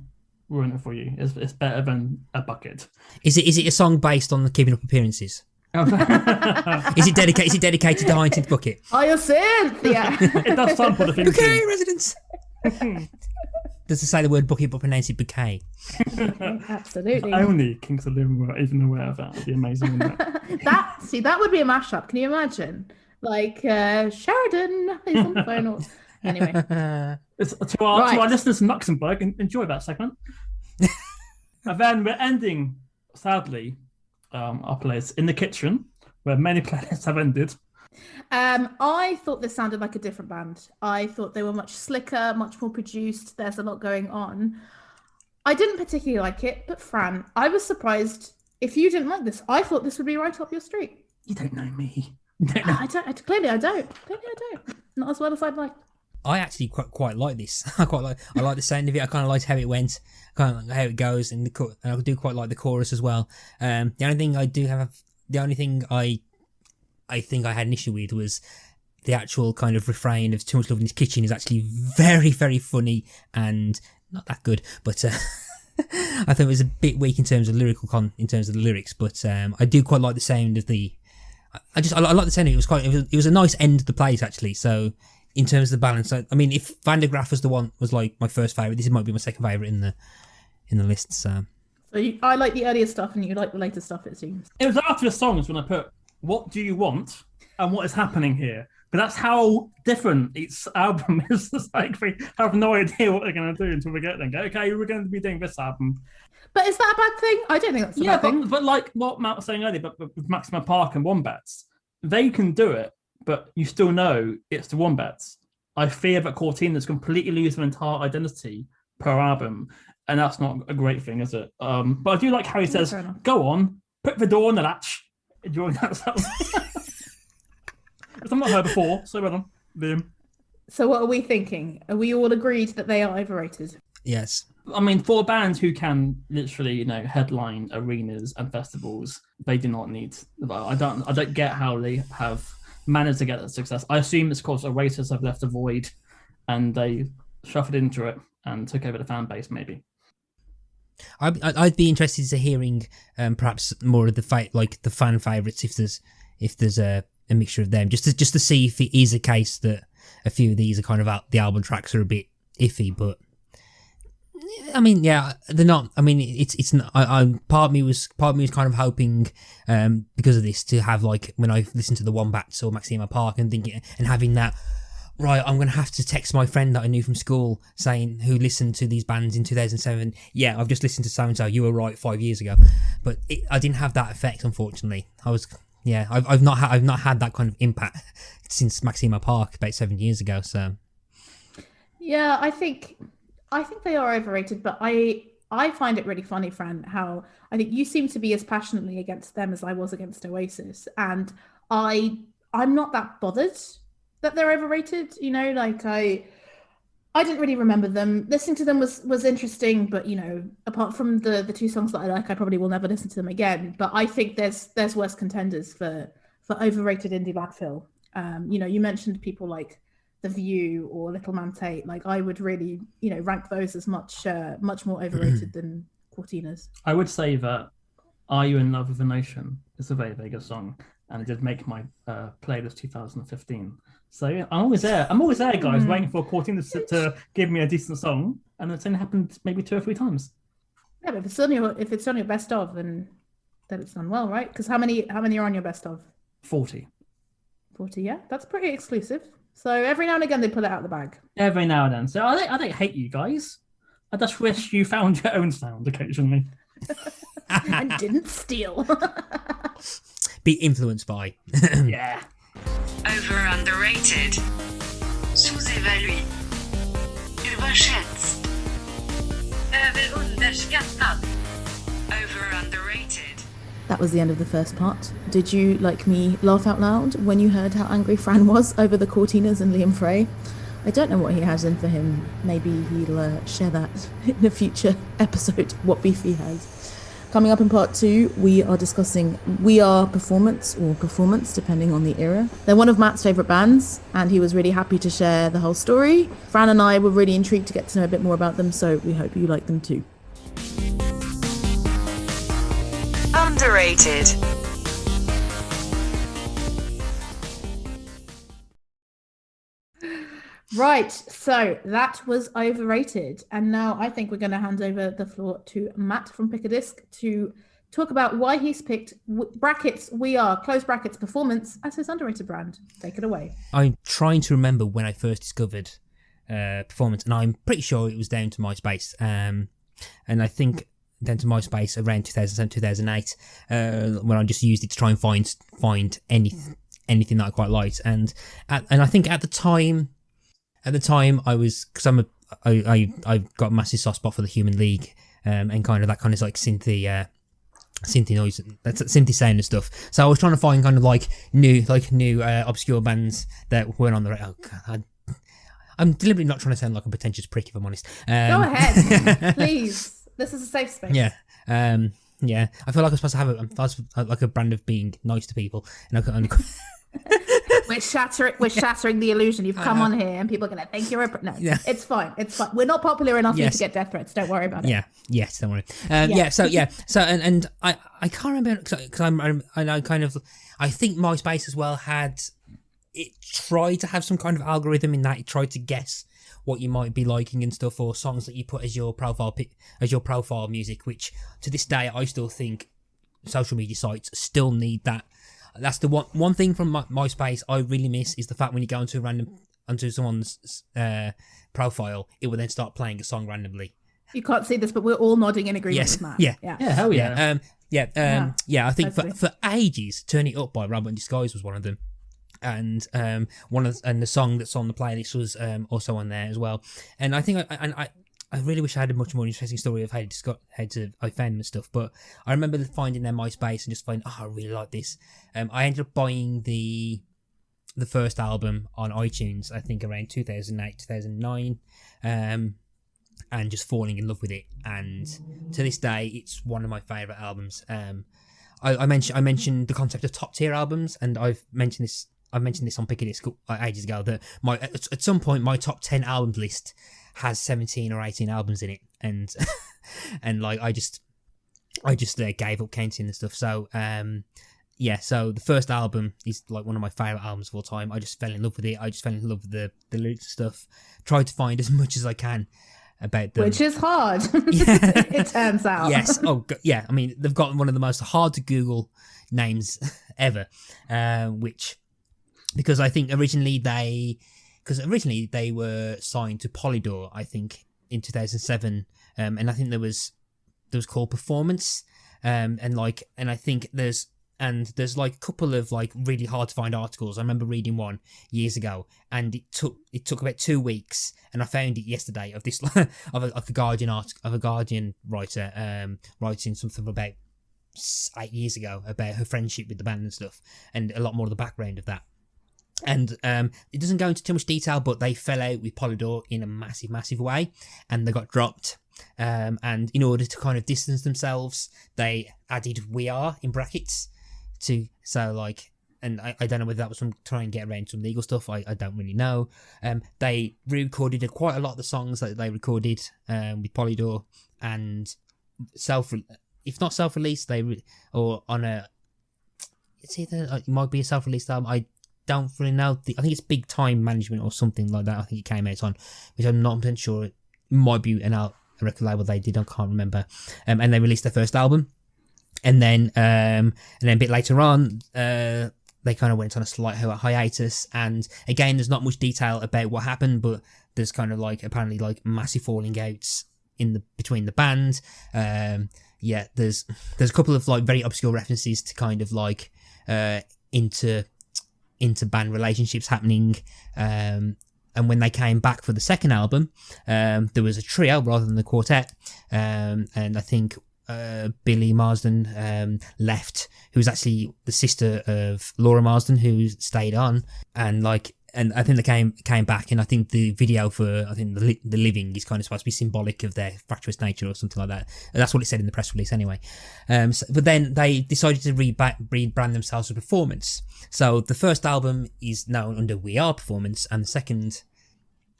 ruin it for you. It's better than A Bucket. Is it a song based on the Keeping Up Appearances? Is it dedicated to Hyacinth Bucket? Hyacinth, yeah. It does sample the theme Bouquet tune. residence. Does it say the word bucket but pronounce it bouquet? Absolutely. Only Kings of Living were even aware of that. It'd be amazing, wouldn't it? that would be a mashup. Can you imagine? Like Sheridan is on the phone. Anyway, To our listeners in Luxembourg, enjoy that segment. And then we're ending, sadly, our plays in the kitchen, where many playlists have ended. I thought this sounded like a different band. I thought they were much slicker, much more produced. There's a lot going on. I didn't particularly like it, but Fran, I was surprised if you didn't like this. I thought this would be right up your street. You don't know me. You don't know. Clearly I don't. Not as well as I'd like. I actually quite like this. I like the sound of it. I kind of liked how it went, kind of like how it goes, and I do quite like the chorus as well. The only thing I think I had an issue with was the actual kind of refrain of "Too much love in his kitchen" is actually very, very funny and not that good. But I thought it was a bit weak in terms of in terms of the lyrics. But I do quite like the sound of the. I like the sound of it. It was a nice end to the place actually. So in terms of the balance, I mean, if Van der Graaf was like my first favourite, this might be my second favourite in the list. So I like the earlier stuff and you like the later stuff, it seems. It was after the songs when I put "What do you want?" and "What is happening here?" But that's how different each album is. It's like we have no idea what they're going to do until we get there. Go, okay, we're going to be doing this album. But is that a bad thing? I don't think that's a bad thing. But like what Matt was saying earlier, but with Maxima Park and Wombats, they can do it, but you still know it's the Wombats. I fear that Courteeners completely lose their entire identity per album, and that's not a great thing, is it? But I do like how he says, "Go on, put the door on the latch." During that song. I've not heard before, so well done, Liam. So what are we thinking? Are we all agreed that they are overrated? yes. I mean, for bands who can literally, headline arenas and festivals, they do not need. I don't get how they have managed to get that success. I assume it's because Oasis have left a void, and they shuffled into it and took over the fan base, maybe. I'd be interested to hearing perhaps more of the fan favourites if there's a mixture of them, just to see if it is a case that a few of these are kind of out, the album tracks are a bit iffy, but I mean, yeah, they're not. I mean, it's not. Part of me was kind of hoping because of this to have like when I listened to the Wombats or Maxima Park and thinking and having that. Right, I'm going to have to text my friend that I knew from school saying who listened to these bands in 2007. Yeah, I've just listened to so-and-so. You were right 5 years ago. But I didn't have that effect, unfortunately. I've not had that kind of impact since Maxima Park about 7 years ago. So, yeah, I think they are overrated, but I find it really funny, Fran, how I think you seem to be as passionately against them as I was against Oasis. And I'm not that bothered that they're overrated, I didn't really remember them. Listening to them was interesting, but apart from the two songs that I like, I probably will never listen to them again. But I think there's worse contenders for overrated indie Ladfill. You mentioned people like The View or Little Man Tate. Like I would really rank those as much more overrated than Courteeners. I would say that "Are You in Love with the Nation" is a very, very good song, and it did make my playlist 2015. So yeah, I'm always there, guys, waiting for Courteeners to give me a decent song, and it's only happened maybe 2 or 3 times. Yeah, but if it's on your best of, then it's done well, right? Because how many are on your best of? 40. 40, yeah, that's pretty exclusive. So every now and again they pull it out of the bag. Every now and then. So I don't hate you guys. I just wish you found your own sound occasionally. And didn't steal. Be influenced by. Yeah. Over underrated. Sous-évalué. Überschätzt. Överunderskattad. Over underrated. That was the end of the first part. Did you, like me, laugh out loud when you heard how angry Fran was over the Courteeners and Liam Frey? I don't know what he has in for him. Maybe he'll share that in a future episode, what beef he has. Coming up in part 2, we are discussing We Are Performance, or Performance, depending on the era. They're one of Matt's favourite bands, and he was really happy to share the whole story. Fran and I were really intrigued to get to know a bit more about them, so we hope you like them too. Underrated. Right, so that was Overrated. And now I think we're going to hand over the floor to Matt from Pick a Disc to talk about why he's picked brackets, We Are, close brackets, Performance as his underrated brand. Take it away. I'm trying to remember when I first discovered Performance, and I'm pretty sure it was down to MySpace. And I think down to MySpace around 2007, 2008, when I just used it to try and find anything that I quite liked. And I think at the time I was, because I've got a massive soft spot for the Human League, and kind of that kind of like synthy noise, that's synthy sound and stuff. So I was trying to find kind of like new obscure bands that weren't on the radio. Oh God, I'm deliberately not trying to sound like a pretentious prick, if I'm honest. Go ahead, please. This is a safe space. Yeah. Yeah. I feel like I'm supposed to have like a brand of being nice to people, and I can only. We're shattering the illusion. You've come on here and people are going to think you're Yeah. It's fine. We're not popular enough for you to get death threats. Don't worry about it. Yeah. Yes. Don't worry. So and I can't remember, because I think MySpace as well it tried to have some kind of algorithm in that it tried to guess what you might be liking and stuff, or songs that you put as your profile music, which to this day I still think social media sites still need that. That's the one thing from MySpace I really miss, is the fact when you go onto someone's profile, it will then start playing a song randomly. You can't see this, but we're all nodding in agreement with Matt. Yeah, hell yeah. I think for ages, "Turn It Up" by Rabbit in Disguise was one of them, and the song that's on the playlist was also on there as well. And I think I really wish I had a much more interesting story of how I found them and stuff, but I remember finding their MySpace and just finding, I really like this. I ended up buying the first album on iTunes, I think around 2008, 2009, and just falling in love with it. And to this day, it's one of my favourite albums. I mentioned the concept of top tier albums, and I've mentioned this on Pick a Disc ages ago, that at some point my top 10 albums list has 17 or 18 albums in it, and and like I just gave up counting and stuff. So so the first album is like one of my favourite albums of all time. I just fell in love with it. I just fell in love with the lyrics and stuff. Tried to find as much as I can about them, which is hard. It turns out. Yes. Oh yeah. I mean, they've got one of the most hard to Google names ever, which, because I think originally they were signed to Polydor, I think, in 2007, and I think there was called Performance, and I think there's like a couple of like really hard to find articles. I remember reading one years ago, and it took about 2 weeks, and I found it yesterday, of this of a Guardian writer writing something about 8 years ago about her friendship with the band and stuff, and a lot more of the background of that. And it doesn't go into too much detail, but they fell out with Polydor in a massive way, and they got dropped. And in order to kind of distance themselves, they added "We Are" in brackets and I don't know whether that was from trying to get around some legal stuff. I don't really know. They re-recorded quite a lot of the songs that they recorded with Polydor, and if not self-released, it's either it might be a self-released album. I don't really know. I think it's Big Time Management or something like that. I think it came out on, which I'm not sure. It might be record label they did, I can't remember. And they released their first album. And then a bit later on, they kind of went on a slight hiatus. And again, there's not much detail about what happened, but there's kind of like apparently like massive falling outs between the band. There's a couple of like very obscure references to kind of like into band relationships happening. And when they came back for the second album, there was a trio rather than the quartet. And I think Billy Marsden left, who was actually the sister of Laura Marsden, who stayed on, and I think they came back, and I think the video for the Living is kind of supposed to be symbolic of their fractious nature or something like that. And that's what it said in the press release anyway. But then they decided to rebrand themselves as Performance. So the first album is now under We Are Performance, and the second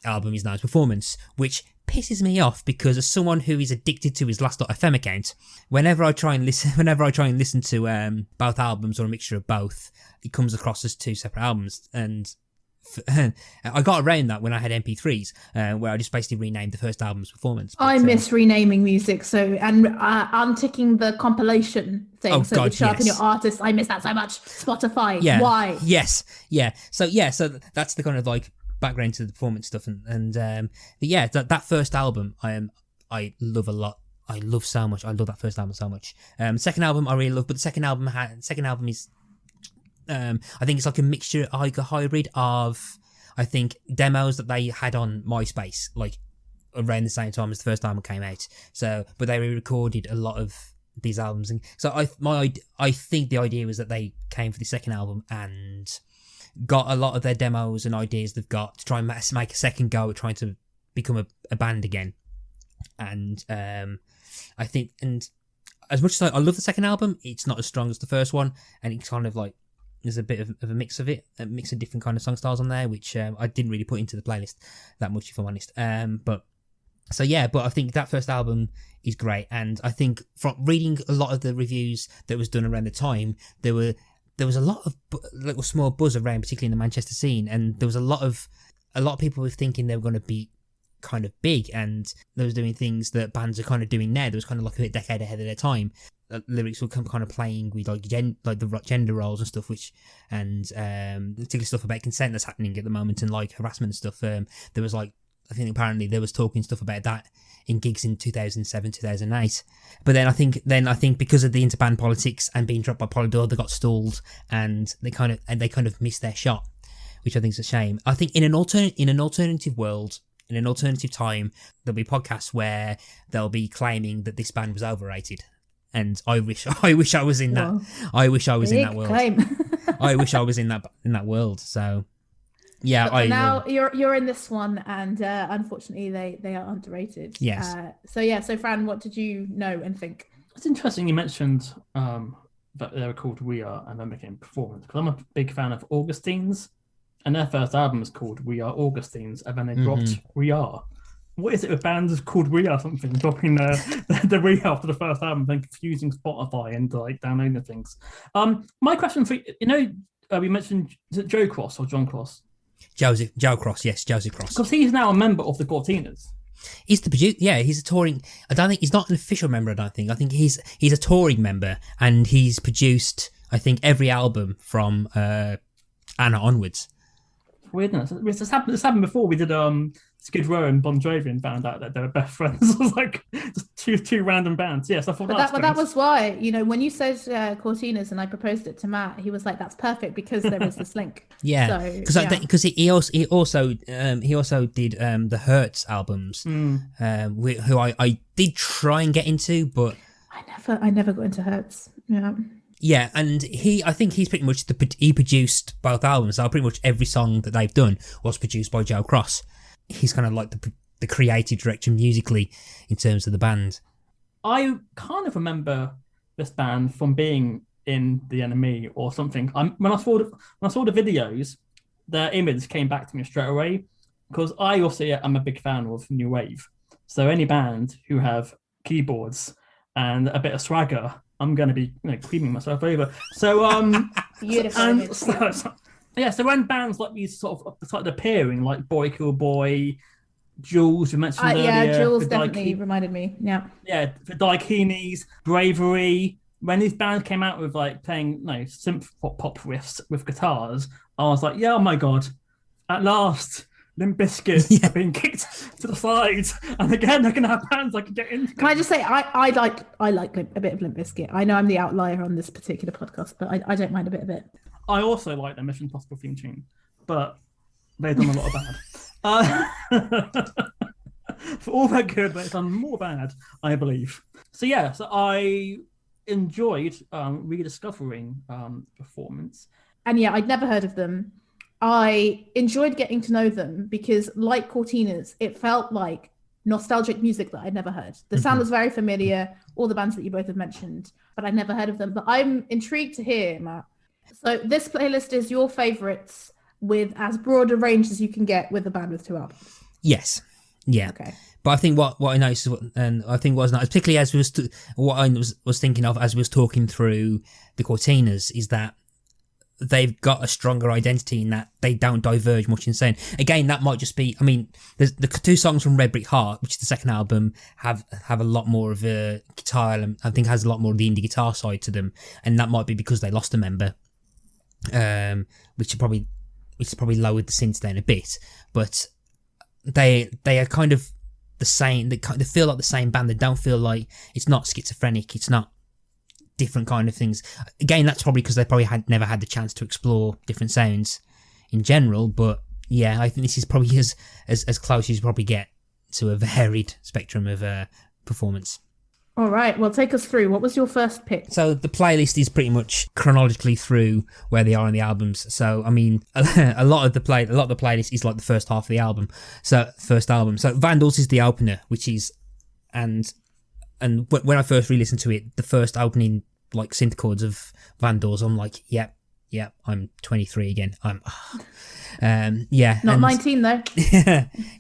album is now as Performance, which pisses me off because as someone who is addicted to his Last.fm account, whenever I try and listen to both albums or a mixture of both, it comes across as two separate albums. And I got around that when I had MP3s, where I just basically renamed the first album's Performance. But, I miss renaming music, and unticking the compilation thing, oh, so God, it show up in yes. your artist. I miss that so much. Spotify, Yeah. why? Yes, yeah. So that's the kind of like background to the Performance stuff, that first album I love a lot. I love so much. I love that first album so much. Second album I really love, but the second album is I think it's like a mixture, like a hybrid of, I think, demos that they had on MySpace, like around the same time as the first album came out. So, but they recorded a lot of these albums, and so I think the idea was that they came for the second album and got a lot of their demos and ideas they've got to try and make a second go at trying to become a band again. And I think, and as much as I love the second album, it's not as strong as the first one, and it's kind of like there's a bit of a mix of it, a mix of different kind of song styles on there, which I didn't really put into the playlist that much, if I'm honest. But I think that first album is great, and I think from reading a lot of the reviews that was done around the time, there was a lot of little small buzz around, particularly in the Manchester scene, and there was a lot of people were thinking they were going to be kind of big, and they was doing things that bands are kind of doing now. There was kind of like a decade ahead of their time. Lyrics were kind of playing with like the gender roles and stuff, particularly stuff about consent that's happening at the moment, and like harassment and stuff. There was like, I think apparently there was talking stuff about that in gigs in 2007, 2008. But then I think because of the interband politics and being dropped by Polydor, they got stalled, and they kind of missed their shot, which I think is a shame. I think in an alternative world, in an alternative time, there'll be podcasts where they'll be claiming that this band was overrated. And I wish I was in that. Whoa. I wish I was in Big that world. claim. I wish I was in that world. So, yeah. But now you're in this one, and unfortunately they are underrated. Yes. So Fran, what did you know and think? It's interesting you mentioned that they were called We Are and then became Performance, because I'm a big fan of Augustines, and their first album is called We Are Augustines, and then they dropped We Are. What is it with bands called We Are something, dropping the We Are after the first album, then confusing Spotify and like downloading things? My question for you, we mentioned, is it Joe Cross or John Cross? Joe Cross, yes, Josie Cross. Because he's now a member of the Courteeners. He's the producer. Yeah, he's a touring. I don't think he's not an official member. I think he's a touring member, and he's produced, I think, every album from Anna onwards. Weirdness. This happened before. We did Skid Row and Bon Jovi and found out that they were best friends. It was like just two random bands. Yes, I thought But that was why, when you said Courteeners and I proposed it to Matt, he was like, "That's perfect because there is this link." Yeah, because he also did the Hertz albums, who I did try and get into, but I never got into Hertz. Yeah. Yeah, and I think he's pretty much he produced both albums. So pretty much every song that they've done was produced by Joe Cross. He's kind of like the creative director musically in terms of the band. I kind of remember this band from being in the NME or something. When I saw the videos, their image came back to me straight away, because I also am a big fan of new wave. So any band who have keyboards and a bit of swagger, I'm going to be creaming myself over. So Beautiful. So when bands like these sort of started appearing, like Boy Kill Boy, Jules, we mentioned earlier. Yeah, Jules for definitely reminded me. Yeah. Yeah, for Daikinis, Bravery. When these bands came out with like playing synth pop riffs with guitars, I was like, yeah, oh my god, at last, Limp Bizkit have been kicked to the side, and again they're gonna have bands I can get into. Can I just say I like a bit of Limp Bizkit. I know I'm the outlier on this particular podcast, but I don't mind a bit of it. I also like their Mission Impossible theme tune, but they've done a lot of bad. For all their good, they've done more bad, I believe. So I enjoyed rediscovering Performance. And yeah, I'd never heard of them. I enjoyed getting to know them because, like Courteeners, it felt like nostalgic music that I'd never heard. The sound was very familiar, all the bands that you both have mentioned, but I'd never heard of them. But I'm intrigued to hear, Matt. So this playlist is your favourites with as broad a range as you can get with a band with 2 albums. Yes. Yeah. Okay. But I think what I noticed, and I think was nice, particularly as we what I was thinking of as we was talking through the Courteeners, is that they've got a stronger identity in that they don't diverge much in sound. Again, that might just be, I mean, the 2 songs from Red Brick Heart, which is the second album, have a lot more of a guitar, and I think has a lot more of the indie guitar side to them, and that might be because they lost a member, which is probably lowered the synths down a bit, but they are kind of the same. They feel like the same band. They don't feel like, it's not schizophrenic. It's not different kind of things. Again, that's probably because they probably never had the chance to explore different sounds in general. But yeah, I think this is probably as close as you probably get to a varied spectrum of performance. All right, well, take us through. What was your first pick? So the playlist is pretty much chronologically through where they are on the albums. So I mean, a lot of the playlist is like the first half of the album. So first album. So Vandals is the opener, which is and when I first re-listened to it, the first opening like synth chords of Vandals, I'm like, yep, I'm 23 again. Not 19 though.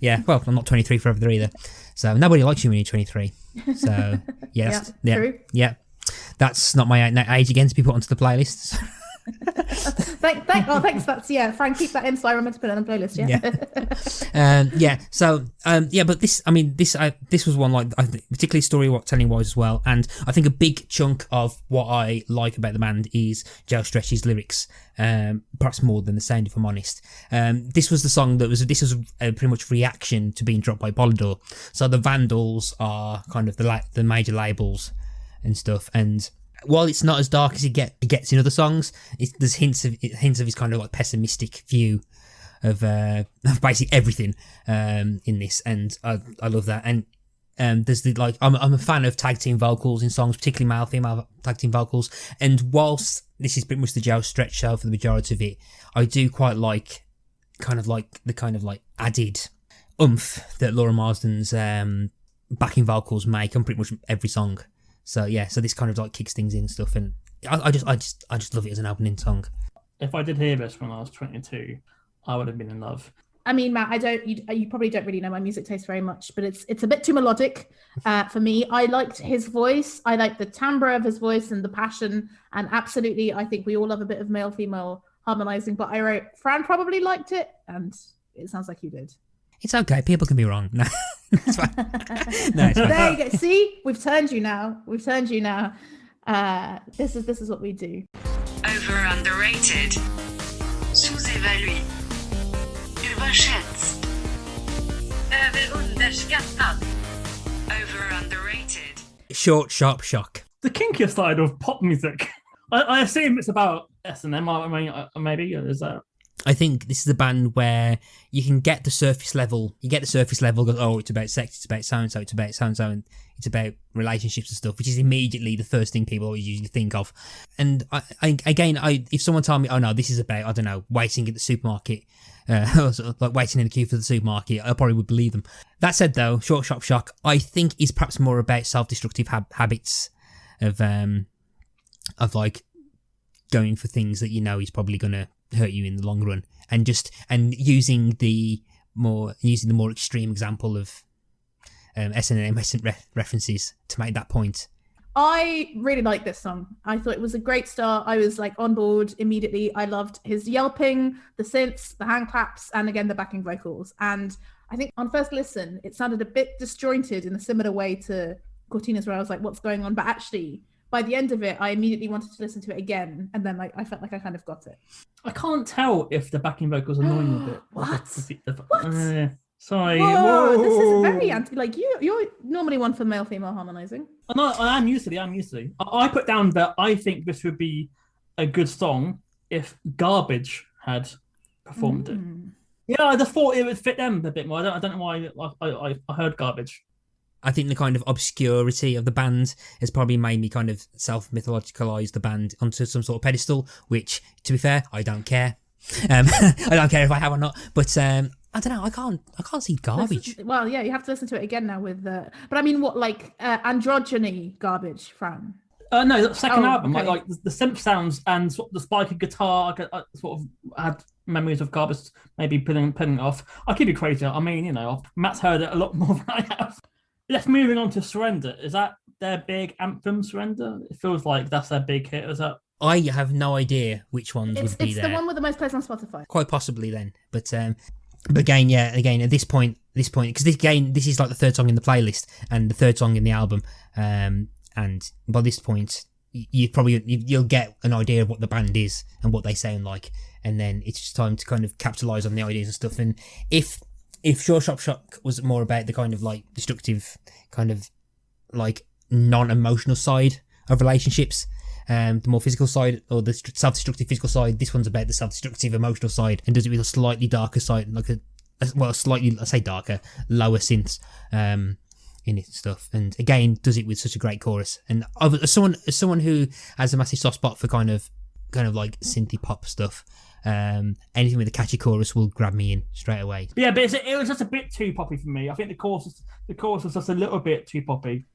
Yeah. Well, I'm not 23 forever either. So nobody likes you when you're 23. So yes, true. Yeah, that's not my age again to be put onto the playlist. Thanks. That's Frank, keep that in so I remember to put it on the playlist. But this was one like I think, particularly story-telling wise as well, and I think a big chunk of what I like about the band is Joe Stretch's lyrics, perhaps more than the sound, if I'm honest. This was the song this was a pretty much reaction to being dropped by Polydor. So the Vandals are kind of the major labels and stuff, and while it's not as dark as it gets in other songs, there's hints of his kind of like pessimistic view of basically everything in this, and I love that. And there's the like I'm a fan of tag team vocals in songs, particularly male female tag team vocals. And whilst this is pretty much the Joe Stretch show for the majority of it, I do quite like the kind of like added oomph that Laura Marsden's backing vocals make on pretty much every song. So yeah, so this kind of like kicks things in and stuff, and I just love it as an opening song. If I did hear this when I was 22, I would have been in love. I mean, Matt, you probably don't really know my music taste very much, but it's a bit too melodic for me. I liked his voice. I liked the timbre of his voice and the passion, and absolutely, I think we all love a bit of male-female harmonizing. But I wrote, Fran probably liked it, and it sounds like you did. It's okay. People can be wrong. No, it's fine. No, it's fine. There you go. See, we've turned you now. This is what we do. Over underrated. Sous-évalué. Überschätzt. Överunderskattad. Over underrated. Short, sharp shock. The kinkier side of pop music. I assume it's about S&M. I mean, maybe is that. I think this is a band where you can get the surface level. You get the surface level, go, oh, it's about sex, it's about so-and-so, it's about so-and-so, and it's about relationships and stuff, which is immediately the first thing people always usually think of. And if someone told me, oh no, this is about, I don't know, waiting at the supermarket, like waiting in the queue for the supermarket, I probably would believe them. That said though, Short Sharp Shock, I think is perhaps more about self-destructive habits of like going for things that you know is probably going to hurt you in the long run, and using the more extreme example of S&M references to make that point. I really like this song. I thought it was a great start. I was like on board immediately. I loved his yelping, the synths, the hand claps, and again the backing vocals. And I think on first listen, it sounded a bit disjointed in a similar way to Courteeners, where I was like, what's going on? But actually, by the end of it, I immediately wanted to listen to it again. And then I felt like I kind of got it. I can't tell if the backing vocals annoy me a bit. What? Sorry. Whoa, this is very you're normally one for male-female harmonizing. No, I'm used to it. I put down that I think this would be a good song if Garbage had performed it. Yeah, I just thought it would fit them a bit more. I don't know why I heard Garbage. I think the kind of obscurity of the band has probably made me kind of self-mythologicalise the band onto some sort of pedestal, which, to be fair, I don't care. I don't care if I have or not. But I don't know. I can't see Garbage. Well, yeah, you have to listen to it again now with. But I mean, what like androgyny Garbage, Fran? No, the second album, okay. like the synth sounds and sort of the spiky guitar, I sort of had memories of Garbage maybe putting it off. I could be crazy. I mean, Matt's heard it a lot more than I have. Let's moving on to Surrender. Is that their big anthem, Surrender? It feels like that's their big hit. Is that? I have no idea which ones would be there. It's the one with the most plays on Spotify. Quite possibly then, but again, at this point, because this is like the third song in the playlist and the third song in the album, and by this point, you'll get an idea of what the band is and what they sound like, and then it's just time to kind of capitalise on the ideas and stuff. And if Sure Shop Shock was more about the kind of like destructive, kind of like non-emotional side of relationships, the more physical side or the self-destructive physical side, this one's about the self-destructive emotional side and does it with a slightly darker side, like slightly, I say darker, lower synths in it and stuff. And again, does it with such a great chorus. And as someone who has a massive soft spot for kind of like synthy pop stuff, anything with a catchy chorus will grab me in straight away. Yeah, but it was just a bit too poppy for me. I think the chorus was just a little bit too poppy.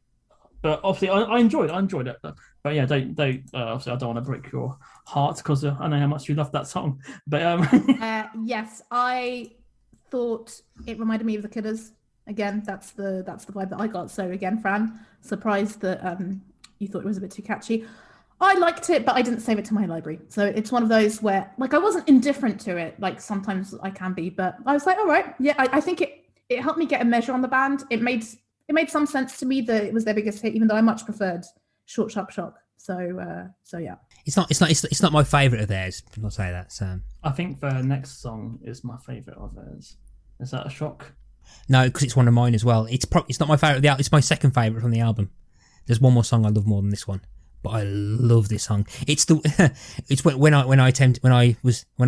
But obviously, I enjoyed it. But yeah, don't obviously, I don't want to break your heart because I know how much you love that song. But yes, I thought it reminded me of the Killers. Again, that's the vibe that I got. So again, Fran, surprised that you thought it was a bit too catchy. I liked it, but I didn't save it to my library. So it's one of those where, like, I wasn't indifferent to it. Like sometimes I can be, but I was like, all right, yeah. I think it helped me get a measure on the band. It made some sense to me that it was their biggest hit, even though I much preferred Short Sharp Shock. So yeah. It's not my favourite of theirs. I'll say that. So I think the next song is my favourite of theirs. Is that a shock? No, because it's one of mine as well. It's not my favourite of the album. It's my second favourite from the album. There's one more song I love more than this one, but I love this song. It's when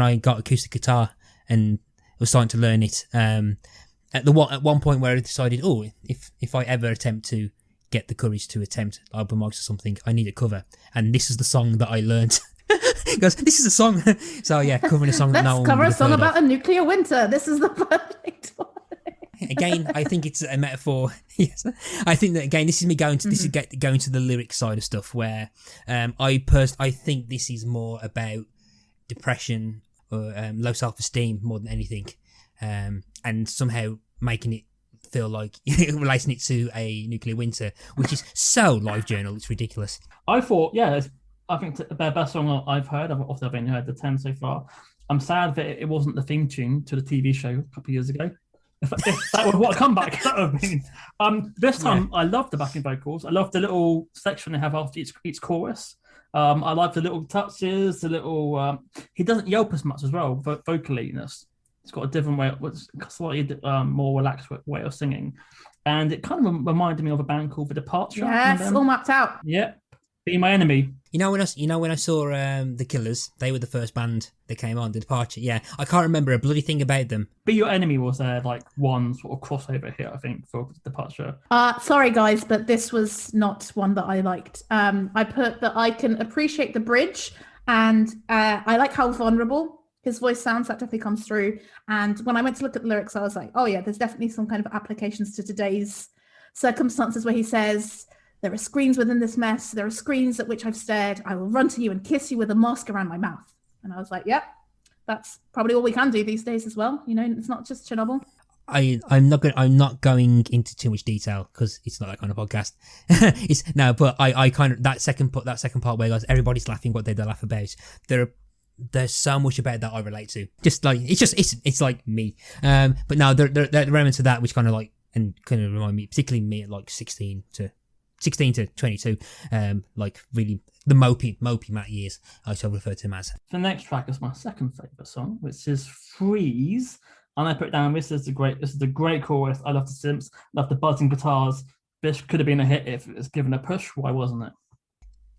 I got acoustic guitar and was starting to learn it. At one point where I decided, if I ever attempt to get the courage to attempt album mics or something, I need a cover, and this is the song that I learned. Because this is a song, so yeah, covering a song that no one Let's cover a song about of. a nuclear winter. This is the perfect one. Again, I think it's a metaphor. Yes, I think that again, this is me going to going to the lyric side of stuff, where I think this is more about depression or low self-esteem more than anything, and somehow making it feel like relating it to a nuclear winter, which is so live journal. It's ridiculous. I thought, I think the best song I've heard. I've only heard the 10 so far. I'm sad that it wasn't the theme tune to the TV show a couple of years ago. If that would what a comeback that would have been. This time, I love the backing vocals. I love the little section they have after each chorus. I like the little touches, the little. He doesn't yelp as much as well, vocally. It's got a different way, slightly more relaxed way of singing, and it kind of reminded me of a band called The Departure. Yes, all mapped out. Yeah, Be My Enemy. When I saw the Killers, they were the first band that came on, The Departure. Yeah, I can't remember a bloody thing about them. Be Your Enemy was their one sort of crossover hit, I think, for Departure. Sorry guys, but this was not one that I liked. I put that I can appreciate the bridge, and I like how vulnerable his voice sounds. That definitely comes through. And when I went to look at the lyrics, I was like, oh yeah, there's definitely some kind of applications to today's circumstances, where he says, there are screens within this mess. There are screens at which I've stared. I will run to you and kiss you with a mask around my mouth. And I was like, yep, that's probably all we can do these days as well. It's not just Chernobyl. I'm not going into too much detail because it's not that kind of podcast. But I kind of that second part where guys, everybody's laughing what they laugh about. There are there's so much about that I relate to. Just like it's like me. But no, there are elements of that which kind of like and kind of remind me, particularly me at like 16 to 22, like really the mopey Matt years, I shall refer to him as. The next track is my second favourite song, which is Freeze. And I put down this is a great chorus. I love the synths, love the buzzing guitars. This could have been a hit if it was given a push. Why wasn't it?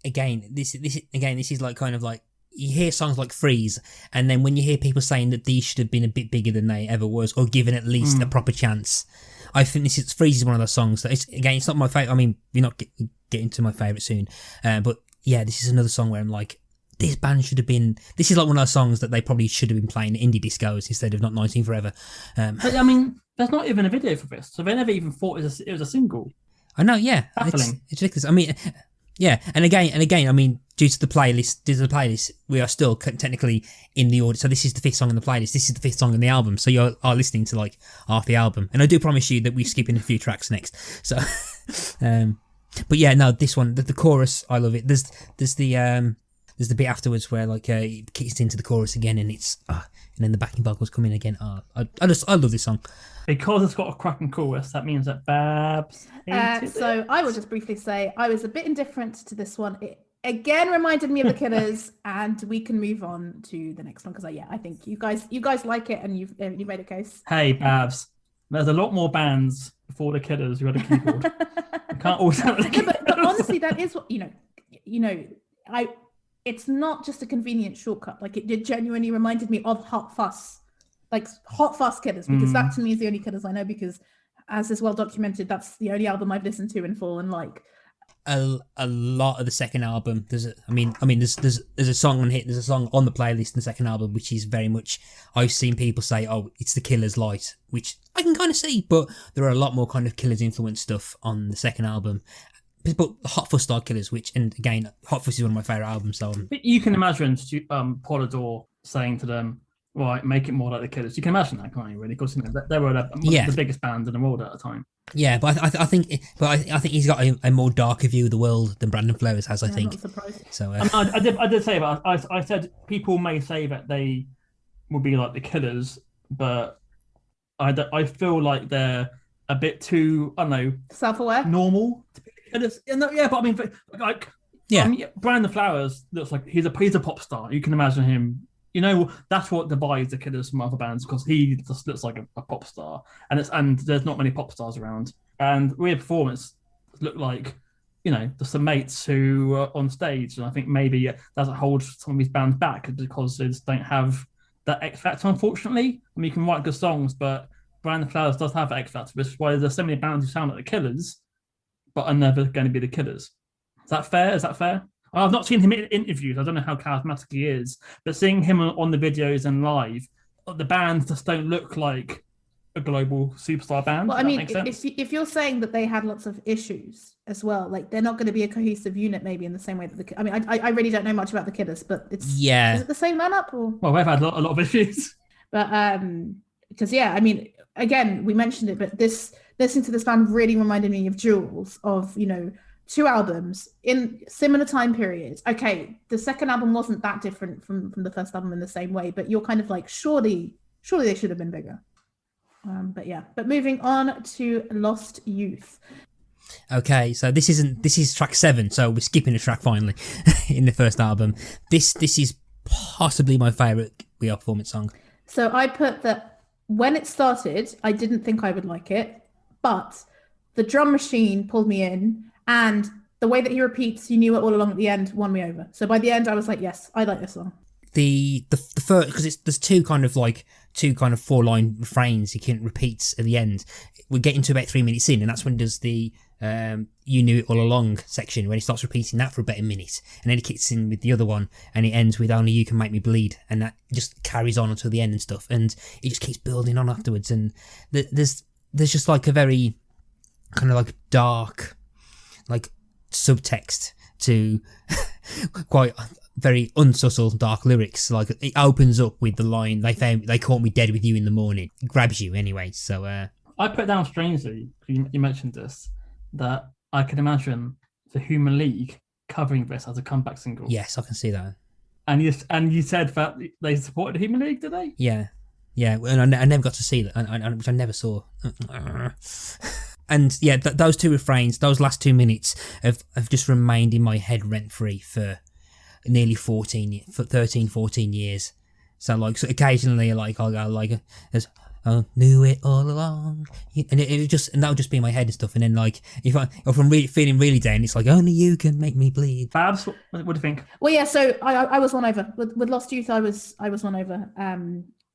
Again, this is like kind of like you hear songs like Freeze, and then when you hear people saying that these should have been a bit bigger than they ever was, or given at least a proper chance, I think Freeze is one of those songs that it's not my favourite. I mean, you're not getting to my favourite soon, but yeah, this is another song where I'm like, this band should have been. This is like one of those songs that they probably should have been playing indie discos instead of Not 19 Forever. But I mean, there's not even a video for this, so they never even thought it was a single. I know, yeah, Baffling. it's ridiculous. I mean, yeah, and again, I mean, due to the playlist, we are still technically in the order. So this is the 5th song on the playlist. This is the 5th song on the album. So you are listening to like half the album, and I do promise you that we're skipping a few tracks next. So, but yeah, no, this one, the chorus, I love it. There's the bit afterwards where like it kicks into the chorus again, and it's and then the backing vocals come in again. I love this song. Because it's got a cracking chorus, that means that Babs hated So it. I will just briefly say I was a bit indifferent to this one. It again reminded me of the Killers, and we can move on to the next one because I think you guys like it, and you've made a case. Hey, Babs, there's a lot more bands before the Killers who had a keyboard. You can't always have the keyboard. But honestly, that is what it's not just a convenient shortcut. Like it genuinely reminded me of Hot Fuss. Like Hot Fuss Killers, because that to me is the only Killers I know, because as is well documented, that's the only album I've listened to in full and like a lot of the second album. There's a song on hit. There's a song on the playlist in the second album which is very much. I've seen people say, "Oh, it's the Killers light," which I can kind of see, but there are a lot more kind of Killers influenced stuff on the second album. But Hot Fuss style Killers, and again, Hot Fuss is one of my favorite albums. So you can imagine Polydor saying to them, right, make it more like the Killers. You can imagine that, can't you? Really, because they were the biggest band in the world at the time. Yeah, but I think he's got a more darker view of the world than Brandon Flowers has. I think. I'm not surprised. So I did say, but I said people may say that they would be like the Killers, but I feel like they're a bit too, I don't know, self-aware, normal to be the Killers. Yeah, but I mean, like, Brandon Flowers looks like he's a pop star. You can imagine him. You know, that's what divides the Killers from other bands, because he just looks like a pop star, and there's not many pop stars around. And Weird Performance look like, just some mates who are on stage, and I think maybe that doesn't hold some of these bands back because they just don't have that X factor. Unfortunately, I mean, you can write good songs, but Brandon Flowers does have that X factor, which is why there's so many bands who sound like the Killers, but are never going to be the Killers. Is that fair? I've not seen him in interviews. I don't know how charismatic he is, but seeing him on the videos and live, the bands just don't look like a global superstar band. Well, I mean, if you're saying that they had lots of issues as well, like they're not going to be a cohesive unit, maybe in the same way that I really don't know much about the Killers, but is it the same lineup or? Well, we've had a lot of issues. But because I mean, again, we mentioned it, but listening to this band really reminded me of Jules, of 2 albums in similar time periods. Okay, the second album wasn't that different from the first album in the same way, but you're kind of like, surely they should have been bigger. But moving on to Lost Youth. Okay, so this is track 7, so we're skipping a track finally in the first album. This is possibly my favourite We Are Performance song. So I put that when it started, I didn't think I would like it, but the drum machine pulled me in, and the way that he repeats, you knew it all along at the end, won me over. So by the end, I was like, yes, I like this song. The first, because there's two kind of 4-line refrains he can repeats at the end. We're getting to about 3 minutes in, and that's when he does the "You Knew It All Along" section, when he starts repeating that for about a minute, and then he kicks in with the other one, and it ends with "Only You Can Make Me Bleed," and that just carries on until the end and stuff, and it just keeps building on afterwards. And there's just like a very kind of like dark, like subtext to quite very unsubtle dark lyrics. Like it opens up with the line, they caught me dead with you in the morning. It grabs you anyway. So I put down strangely, you mentioned this, that I can imagine the Human League covering this as a comeback single. Yes, I can see that. And you said that they supported Human League, did they? Yeah, and I never got to see that, which I never saw. And yeah, those two refrains, those last 2 minutes have just remained in my head rent free for nearly 13, 14 years. So like, so occasionally, like I'll go like, I knew it all along, and that'll just be in my head and stuff. And then like, if I'm really feeling really down, it's like only you can make me bleed. Babs, what do you think? Well, yeah. So I was won over with Lost Youth. I was won over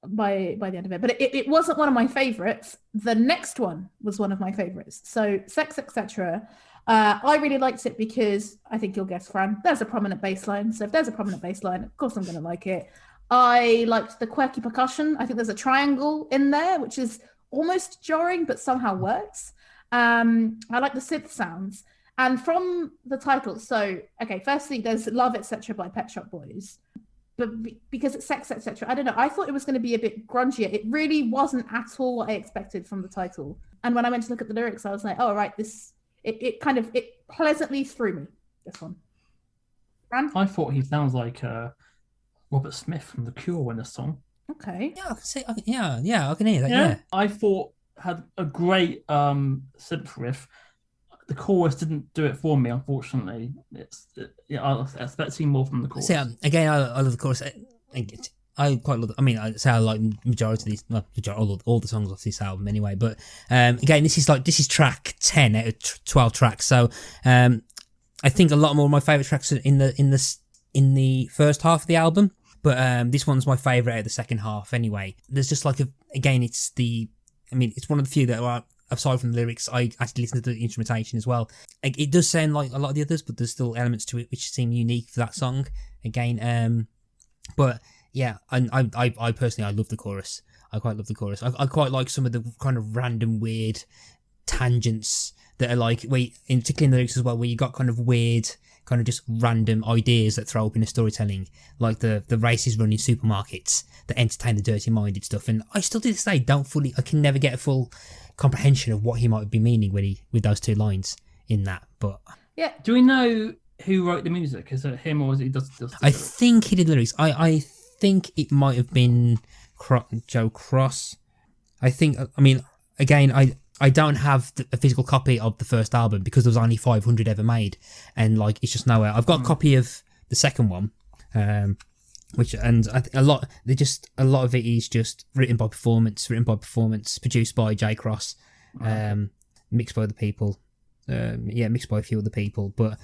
by the end of it, but it wasn't one of my favorites. The next one was one of my favorites. So Sex Etc. I really liked it because I think you'll guess, Fran, there's a prominent bass line. So if there's a prominent bass line, of course I'm going to like it. I liked the quirky percussion. I think there's a triangle in there, which is almost jarring, but somehow works. I like the synth sounds. And from the title, so, okay, firstly, there's Love, Etc. by Pet Shop Boys. But because it's Sex, Etc., I don't know, I thought it was going to be a bit grungier. It really wasn't at all what I expected from the title. And when I went to look at the lyrics, I was like, oh, right, it pleasantly threw me, this one. Fran? I thought he sounds like Robert Smith from The Cure in this song. Okay. Yeah, I can see. I can hear that. Yeah. I thought had a great synth riff. The chorus didn't do it for me, unfortunately. I was expecting more from the chorus. See, again, I love the chorus. I quite love. I mean, I say I like majority of these, all the songs off this album anyway. But again, this is track 10 out of 12 tracks. So I think a lot more of my favorite tracks are in the first half of the album. But this one's my favourite out of the second half anyway. There's just like it's one of the few that are, aside from the lyrics, I actually listen to the instrumentation as well. It does sound like a lot of the others, but there's still elements to it which seem unique for that song. Again, but yeah, I personally, I love the chorus. I quite love the chorus. I quite like some of the kind of random weird tangents that are like, particularly in the lyrics as well, where you got kind of weird, kind of just random ideas that throw up in the storytelling, like the races running supermarkets that entertain the dirty-minded stuff. And I still to this day I can never get a full comprehension of what he might be meaning with those two lines in that. But yeah, do we know who wrote the music? Is it him or is it does I think he did the lyrics. I think it might have been Joe Cross. I think. I mean, again, I don't have a physical copy of the first album because there was only 500 ever made, and like it's just nowhere. I've got a copy of the second one, which I think a lot of it is just written by performance, produced by J Cross, mixed by the people, mixed by a few other people. But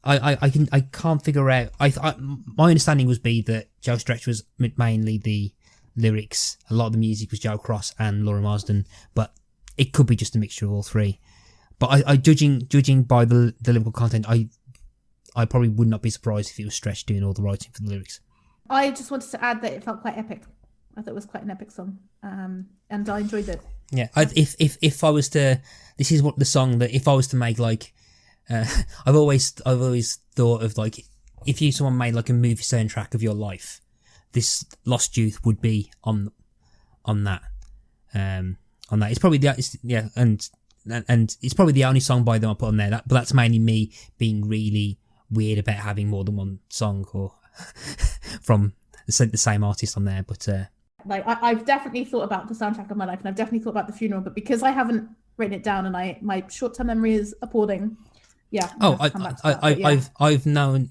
I can't figure out. My understanding was that Joe Stretch was mainly the lyrics. A lot of the music was Joe Cross and Laura Marsden, but it could be just a mixture of all three. But I judging by the lyrical content, I probably would not be surprised if it was Stretch doing all the writing for the lyrics. I just wanted to add that it felt quite epic. I thought it was quite an epic song, and I enjoyed it. Yeah, if I was to, this is what the song that if I was to make like, I've always thought of like, if someone made like a movie soundtrack of your life, this Lost Youth would be on that. It's probably and it's probably the only song by them I put on there. But that's mainly me being really weird about having more than one song or from the same artist on there. But like I've definitely thought about the soundtrack of my life, and I've definitely thought about the funeral. But because I haven't written it down, and my short-term memory is appalling. Yeah. I've known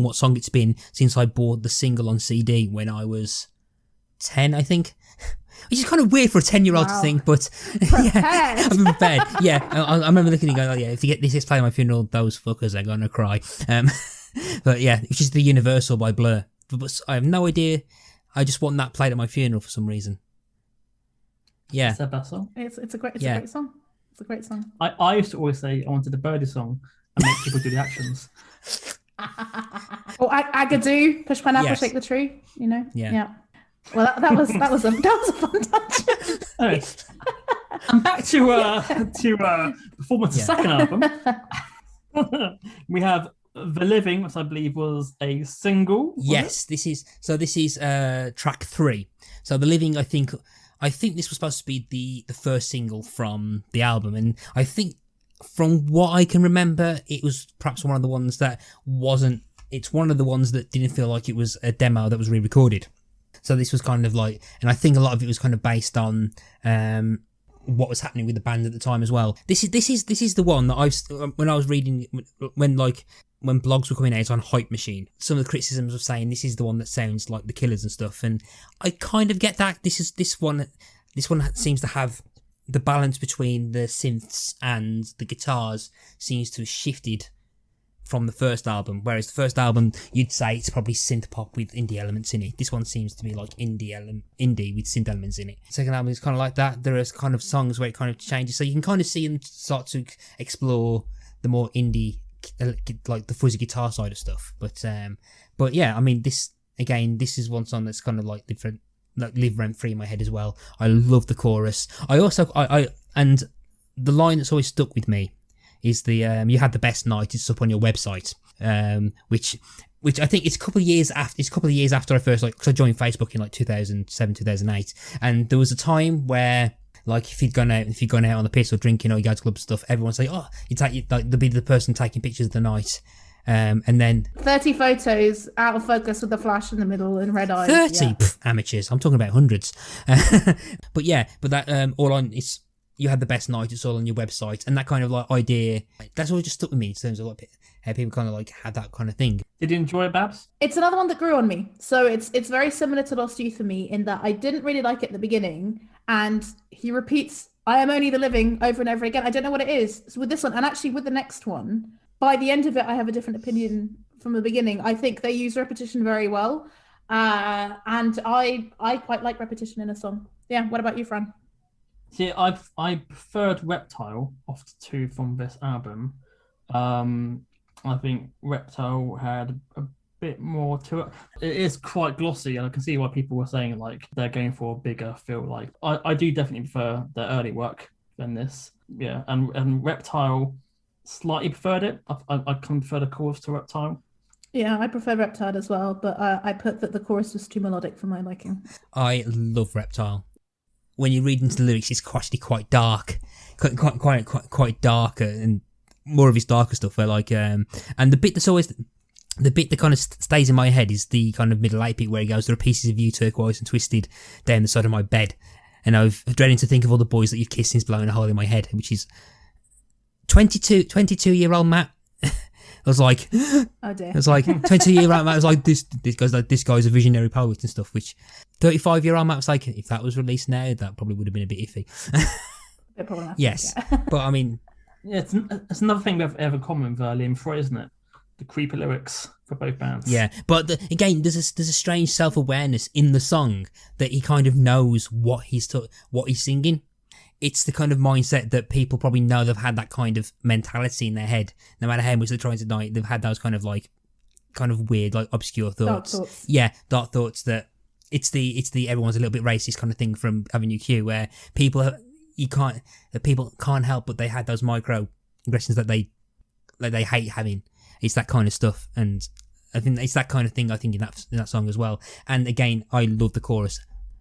what song it's been since I bought the single on CD when I was 10, I think. Which is kind of weird for a 10-year-old to think, but yeah, I've been prepared. Yeah, I remember looking and going, oh yeah, if you get this playing at my funeral, those fuckers are gonna cry. But yeah, which is the Universal by Blur. But I have no idea. I just want that played at my funeral for some reason. Yeah, is that best song? It's a great song. It's a great song. I used to always say I wanted a Birdie song and make people do the actions. Or Agadoo, push pineapple, shake the tree. You know. Yeah. Well, that was a fun tangent. Anyway, and back to performance of the second album. We have The Living, which I believe was a single. Yes, this is track 3. So The Living, I think this was supposed to be the first single from the album, and I think from what I can remember, it was perhaps one of the ones that wasn't it's one of the ones that didn't feel like it was a demo that was re-recorded. So this was kind of like, and I think a lot of it was kind of based on what was happening with the band at the time as well. This is the one that when I was reading, when blogs were coming out on Hype Machine, some of the criticisms of saying this is the one that sounds like the Killers and stuff, and I kind of get that. This one seems to have the balance between the synths and the guitars seems to have shifted from the first album, whereas the first album you'd say it's probably synth pop with indie elements in it. This one seems to be like indie with synth elements in it. Second album is kind of like that. There are kind of songs where it kind of changes, so you can kind of see them start to explore the more indie, like the fuzzy guitar side of stuff. But yeah, I mean, this is one song that's kind of like different, like live rent free in my head as well. I love the chorus. And the line that's always stuck with me is the you had the best night. It's up on your website, which I think it's a couple of years after I first, like, cause I joined Facebook in like 2007, 2008, and there was a time where, like, if you'd gone out on the piss or drinking or you go to club stuff, everyone would say, oh, there'll be the person taking pictures of the night. And then 30 photos out of focus with the flash in the middle and red eyes. 30 yeah. Amateurs. I'm talking about hundreds. But that all on it's. You had the best night, it's all on your website, and that kind of like idea, that's always just stuck with me in terms of like how people kind of like had that kind of thing. Did you enjoy it, Babs? It's another one that grew on me. So it's very similar to Lost Youth for me in that I didn't really like it at the beginning, and he repeats I am only the living over and over again. I don't know what it is. So with this one, and actually with the next one, by the end of it, I have a different opinion from the beginning. I think they use repetition very well, and I quite like repetition in a song. Yeah, what about you, Fran? See, I preferred Reptile of the two from this album. I think Reptile had a bit more to it. It is quite glossy, and I can see why people were saying like they're going for a bigger feel. Like I do definitely prefer the early work than this. Yeah, and Reptile slightly preferred it. I can prefer the chorus to Reptile. Yeah, I prefer Reptile as well, but I put that the chorus was too melodic for my liking. I love Reptile. When you read into the lyrics, it's actually quite dark, quite darker, and more of his darker stuff. Where like, and the bit that kind of stays in my head is the kind of middle eight bit where he goes, "There are pieces of you turquoise and twisted down the side of my bed," and I've dreading to think of all the boys that you've kissed since blowing a hole in my head, which is 22-year-old Matt. I was like, oh dear. I was like, 22-year-old Matt was like, this guy's a visionary poet and stuff, which 35-year-old Matt was like, if that was released now, that probably would have been a bit iffy. Bit problematic, yes, yeah. but I mean, yeah, it's another thing we have ever common with Liam Froy, isn't it? The creepy lyrics for both bands. Yeah, but again, there's a strange self-awareness in the song that he kind of knows what he's singing. It's the kind of mindset that people probably know they've had that kind of mentality in their head. No matter how much they're trying to deny it, they've had those kind of weird, like obscure thoughts. Dark thoughts. Yeah, dark thoughts that it's the everyone's a little bit racist kind of thing from Avenue Q, where people can't help but they had those micro aggressions that they hate having. It's that kind of stuff, and I think it's that kind of thing. I think in that song as well. And again, I love the chorus.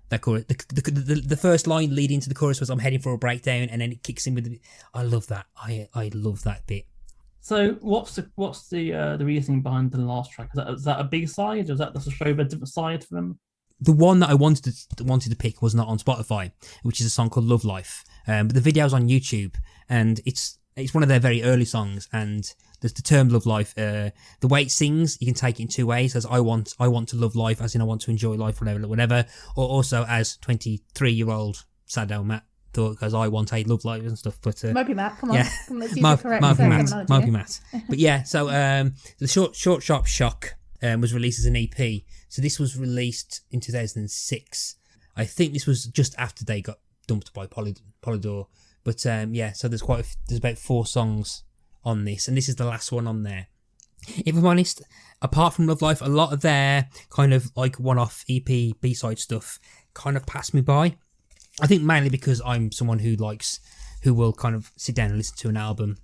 That chorus, the first line leading to the chorus was "I'm heading for a breakdown," and then it kicks in with the. I love that. I love that bit. So what's the reasoning behind the last track? Is that a big side, or is that just to show a different side for them? The one that I wanted to pick was not on Spotify, which is a song called Love Life. But the video's on YouTube, and it's one of their very early songs, and there's the term love life. The way it sings, you can take it in two ways: as I want to love life, as in I want to enjoy life, whatever, or also as 23-year-old Sado Matt thought, because I want a love life and stuff. But Mopey Matt, come on, yeah, let's use the correct Mopey Matt. But yeah, so the short sharp shock was released as an EP. So this was released in 2006. I think this was just after they got dumped by Polydor. But yeah, so there's about 4 songs on this, and this is the last one on there. If I'm honest, apart from Love Life, a lot of their kind of like one-off EP B-side stuff kind of passed me by. I think mainly because I'm someone who will kind of sit down and listen to an album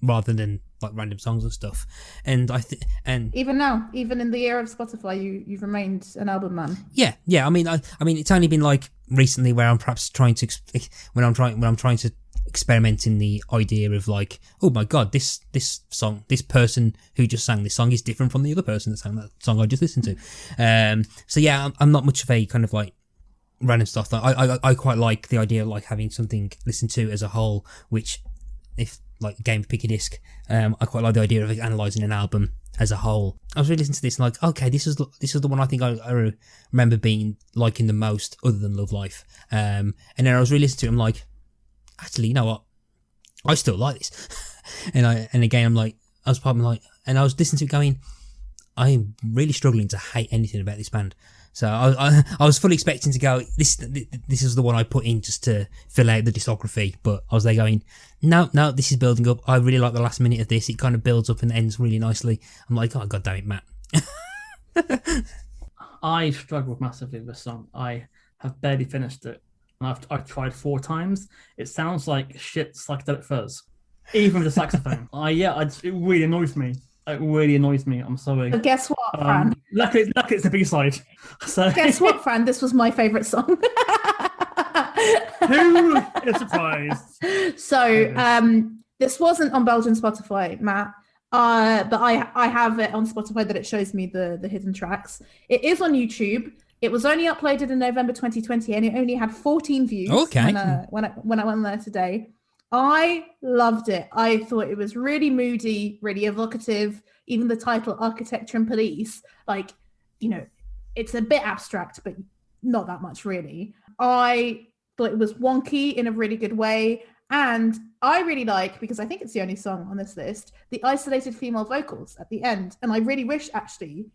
rather than like random songs and stuff. And and even now, even in the era of Spotify, you've remained an album man. Yeah. I mean, it's only been like recently where I'm perhaps trying to experimenting the idea of like, oh my god, this song, this person who just sang this song is different from the other person that sang that song I just listened to. So yeah, I'm not much of a kind of like random stuff. I quite like the idea of like having something listened to as a whole, which if like a game of pick a disc, I quite like the idea of analysing an album as a whole. I was really listening to this and like, okay, this is the one I think I remember liking the most other than Love Life. And then I was really listening to it, I'm like, actually, you know what? I still like this. and again, I'm like, I was probably like, and I was listening to it going, I'm really struggling to hate anything about this band. So I was fully expecting to go, this is the one I put in just to fill out the discography, but I was there going, no, this is building up. I really like the last minute of this. It kind of builds up and ends really nicely. I'm like, oh, god damn it, Matt. I struggled massively with this song. I have barely finished it. And I've tried 4 times. It sounds like shit psychedelic fuzz, even with the saxophone. It really annoys me. It really annoys me. I'm sorry. But guess what, Fran? Luckily, it's the B-side. So Guess what, Fran? This was my favourite song. who is surprised? So this wasn't on Belgian Spotify, Matt. But I have it on Spotify that it shows me the hidden tracks. It is on YouTube. It was only uploaded in November 2020 and it only had 14 views. Okay. When I went there today. I loved it. I thought it was really moody, really evocative. Even the title, Architecture and Police, like, you know, it's a bit abstract, but not that much really. I thought it was wonky in a really good way. And I really like, because I think it's the only song on this list, the isolated female vocals at the end. And I really wish actually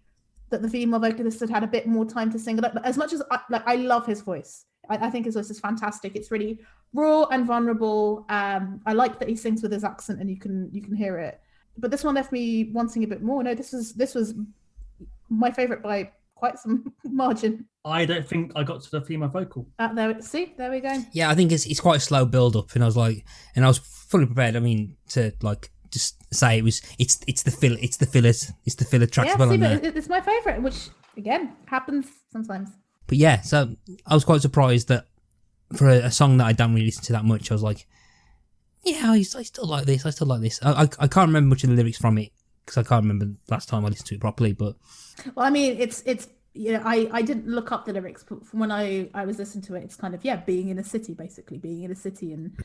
that the female vocalist had a bit more time to sing it up. But as much as I love his voice. I think his voice is fantastic. It's really raw and vulnerable. I like that he sings with his accent and you can hear it. But this one left me wanting a bit more. No, this was my favourite by quite some margin. I don't think I got to the female vocal. There we go. Yeah, I think it's quite a slow build up, and I was fully prepared. I mean, to like just say it's the filler track. Yeah, see, but it's my favourite, which again happens sometimes. But yeah, so I was quite surprised that for a song that I don't really listen to that much, I was like, yeah, I still like this. I can't remember much of the lyrics from it because I can't remember last time I listened to it properly. But well, I mean, it's I didn't look up the lyrics, but from when I was listening to it, it's kind of being in a city, basically being in a city and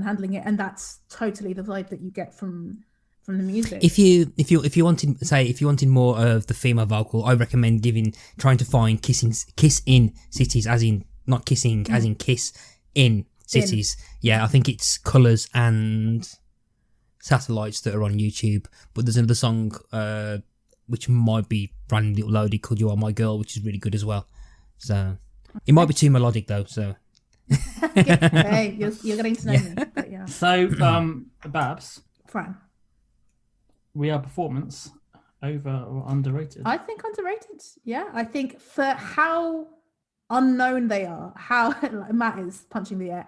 handling it, and that's totally the vibe that you get from the music. If you wanted more of the female vocal, I recommend trying to find kiss in cities, as in not kissing, as in kiss in cities. Yeah, I think it's Colours and Satellites that are on YouTube, but there's another song which might be randomly uploaded called You Are My Girl, which is really good as well. So it might be too melodic though. So hey, you're getting to know me. But yeah. So Babs, Fran. We Are Performance, over or underrated? I think underrated. Yeah, I think for how unknown they are, how Matt is punching the air.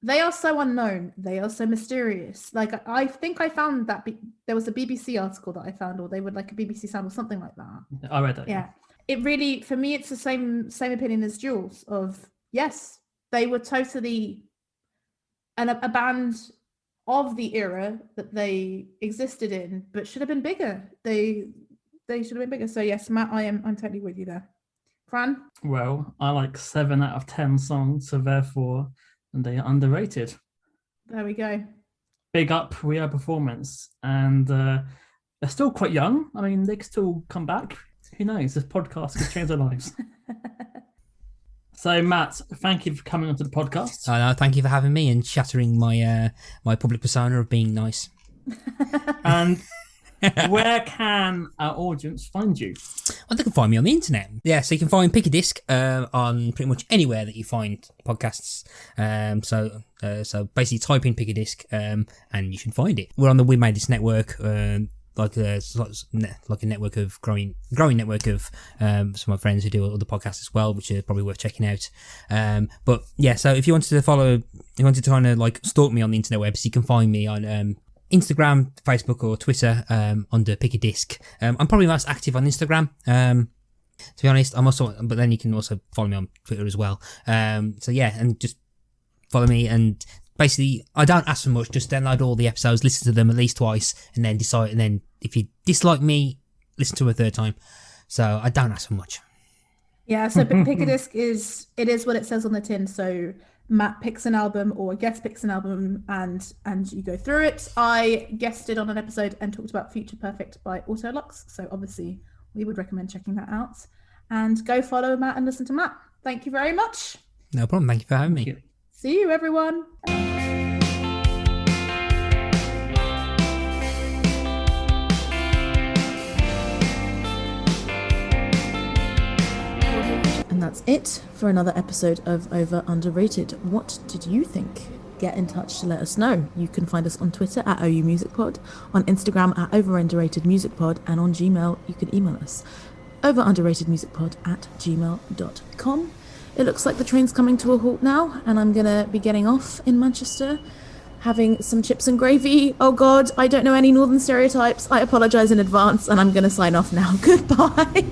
They are so unknown. They are so mysterious. Like I think I found that there was a BBC article that I found, or they would like a BBC Sound or something like that. I read that. Yeah, it really, for me, it's the same opinion as Jules. Of yes, they were totally a band of the era that they existed in, but should have been bigger. They should have been bigger. So yes, Matt, I'm totally with you there. Fran? Well, I like 7 out of 10 songs, so therefore they are underrated. There we go. Big up We Are Performance, and they're still quite young. I mean, they can still come back. Who knows? This podcast could change their lives. So, Matt, thank you for coming onto the podcast. No, thank you for having me and shattering my my public persona of being nice. And where can our audience find you? Well, they can find me on the internet. Yeah, so you can find Pick a Disc on pretty much anywhere that you find podcasts. So basically type in Pick a Disc and you should find it. We're on the We Made This network. Like a network of growing network of some of my friends who do other podcasts as well, which are probably worth checking out. But yeah, so if you wanted to kind of like stalk me on the internet webs, you can find me on Instagram, Facebook, or Twitter under Pick a Disc. I'm probably most active on Instagram. To be honest, but then you can also follow me on Twitter as well. So yeah, and just follow me, and basically I don't ask for much. Just download all the episodes, listen to them at least twice, and then decide. And then if you dislike me, listen to them a third time. So I don't ask for much. Yeah, so Pick a Disc is what it says on the tin. So Matt picks an album or a guest picks an album and you go through it. I guested on an episode and talked about Future Perfect by Autolux. So obviously we would recommend checking that out. And go follow Matt and listen to Matt. Thank you very much. No problem. Thank you for having me. See you, everyone. And that's it for another episode of Over Underrated. What did you think? Get in touch to let us know. You can find us on Twitter at OU Music Pod, on Instagram at Overrated Music Pod, and on Gmail you can email us overunderratedmusicpod@gmail.com. It looks like the train's coming to a halt now, and I'm gonna be getting off in Manchester, having some chips and gravy. Oh God, I don't know any northern stereotypes. I apologise in advance, and I'm gonna sign off now. Goodbye.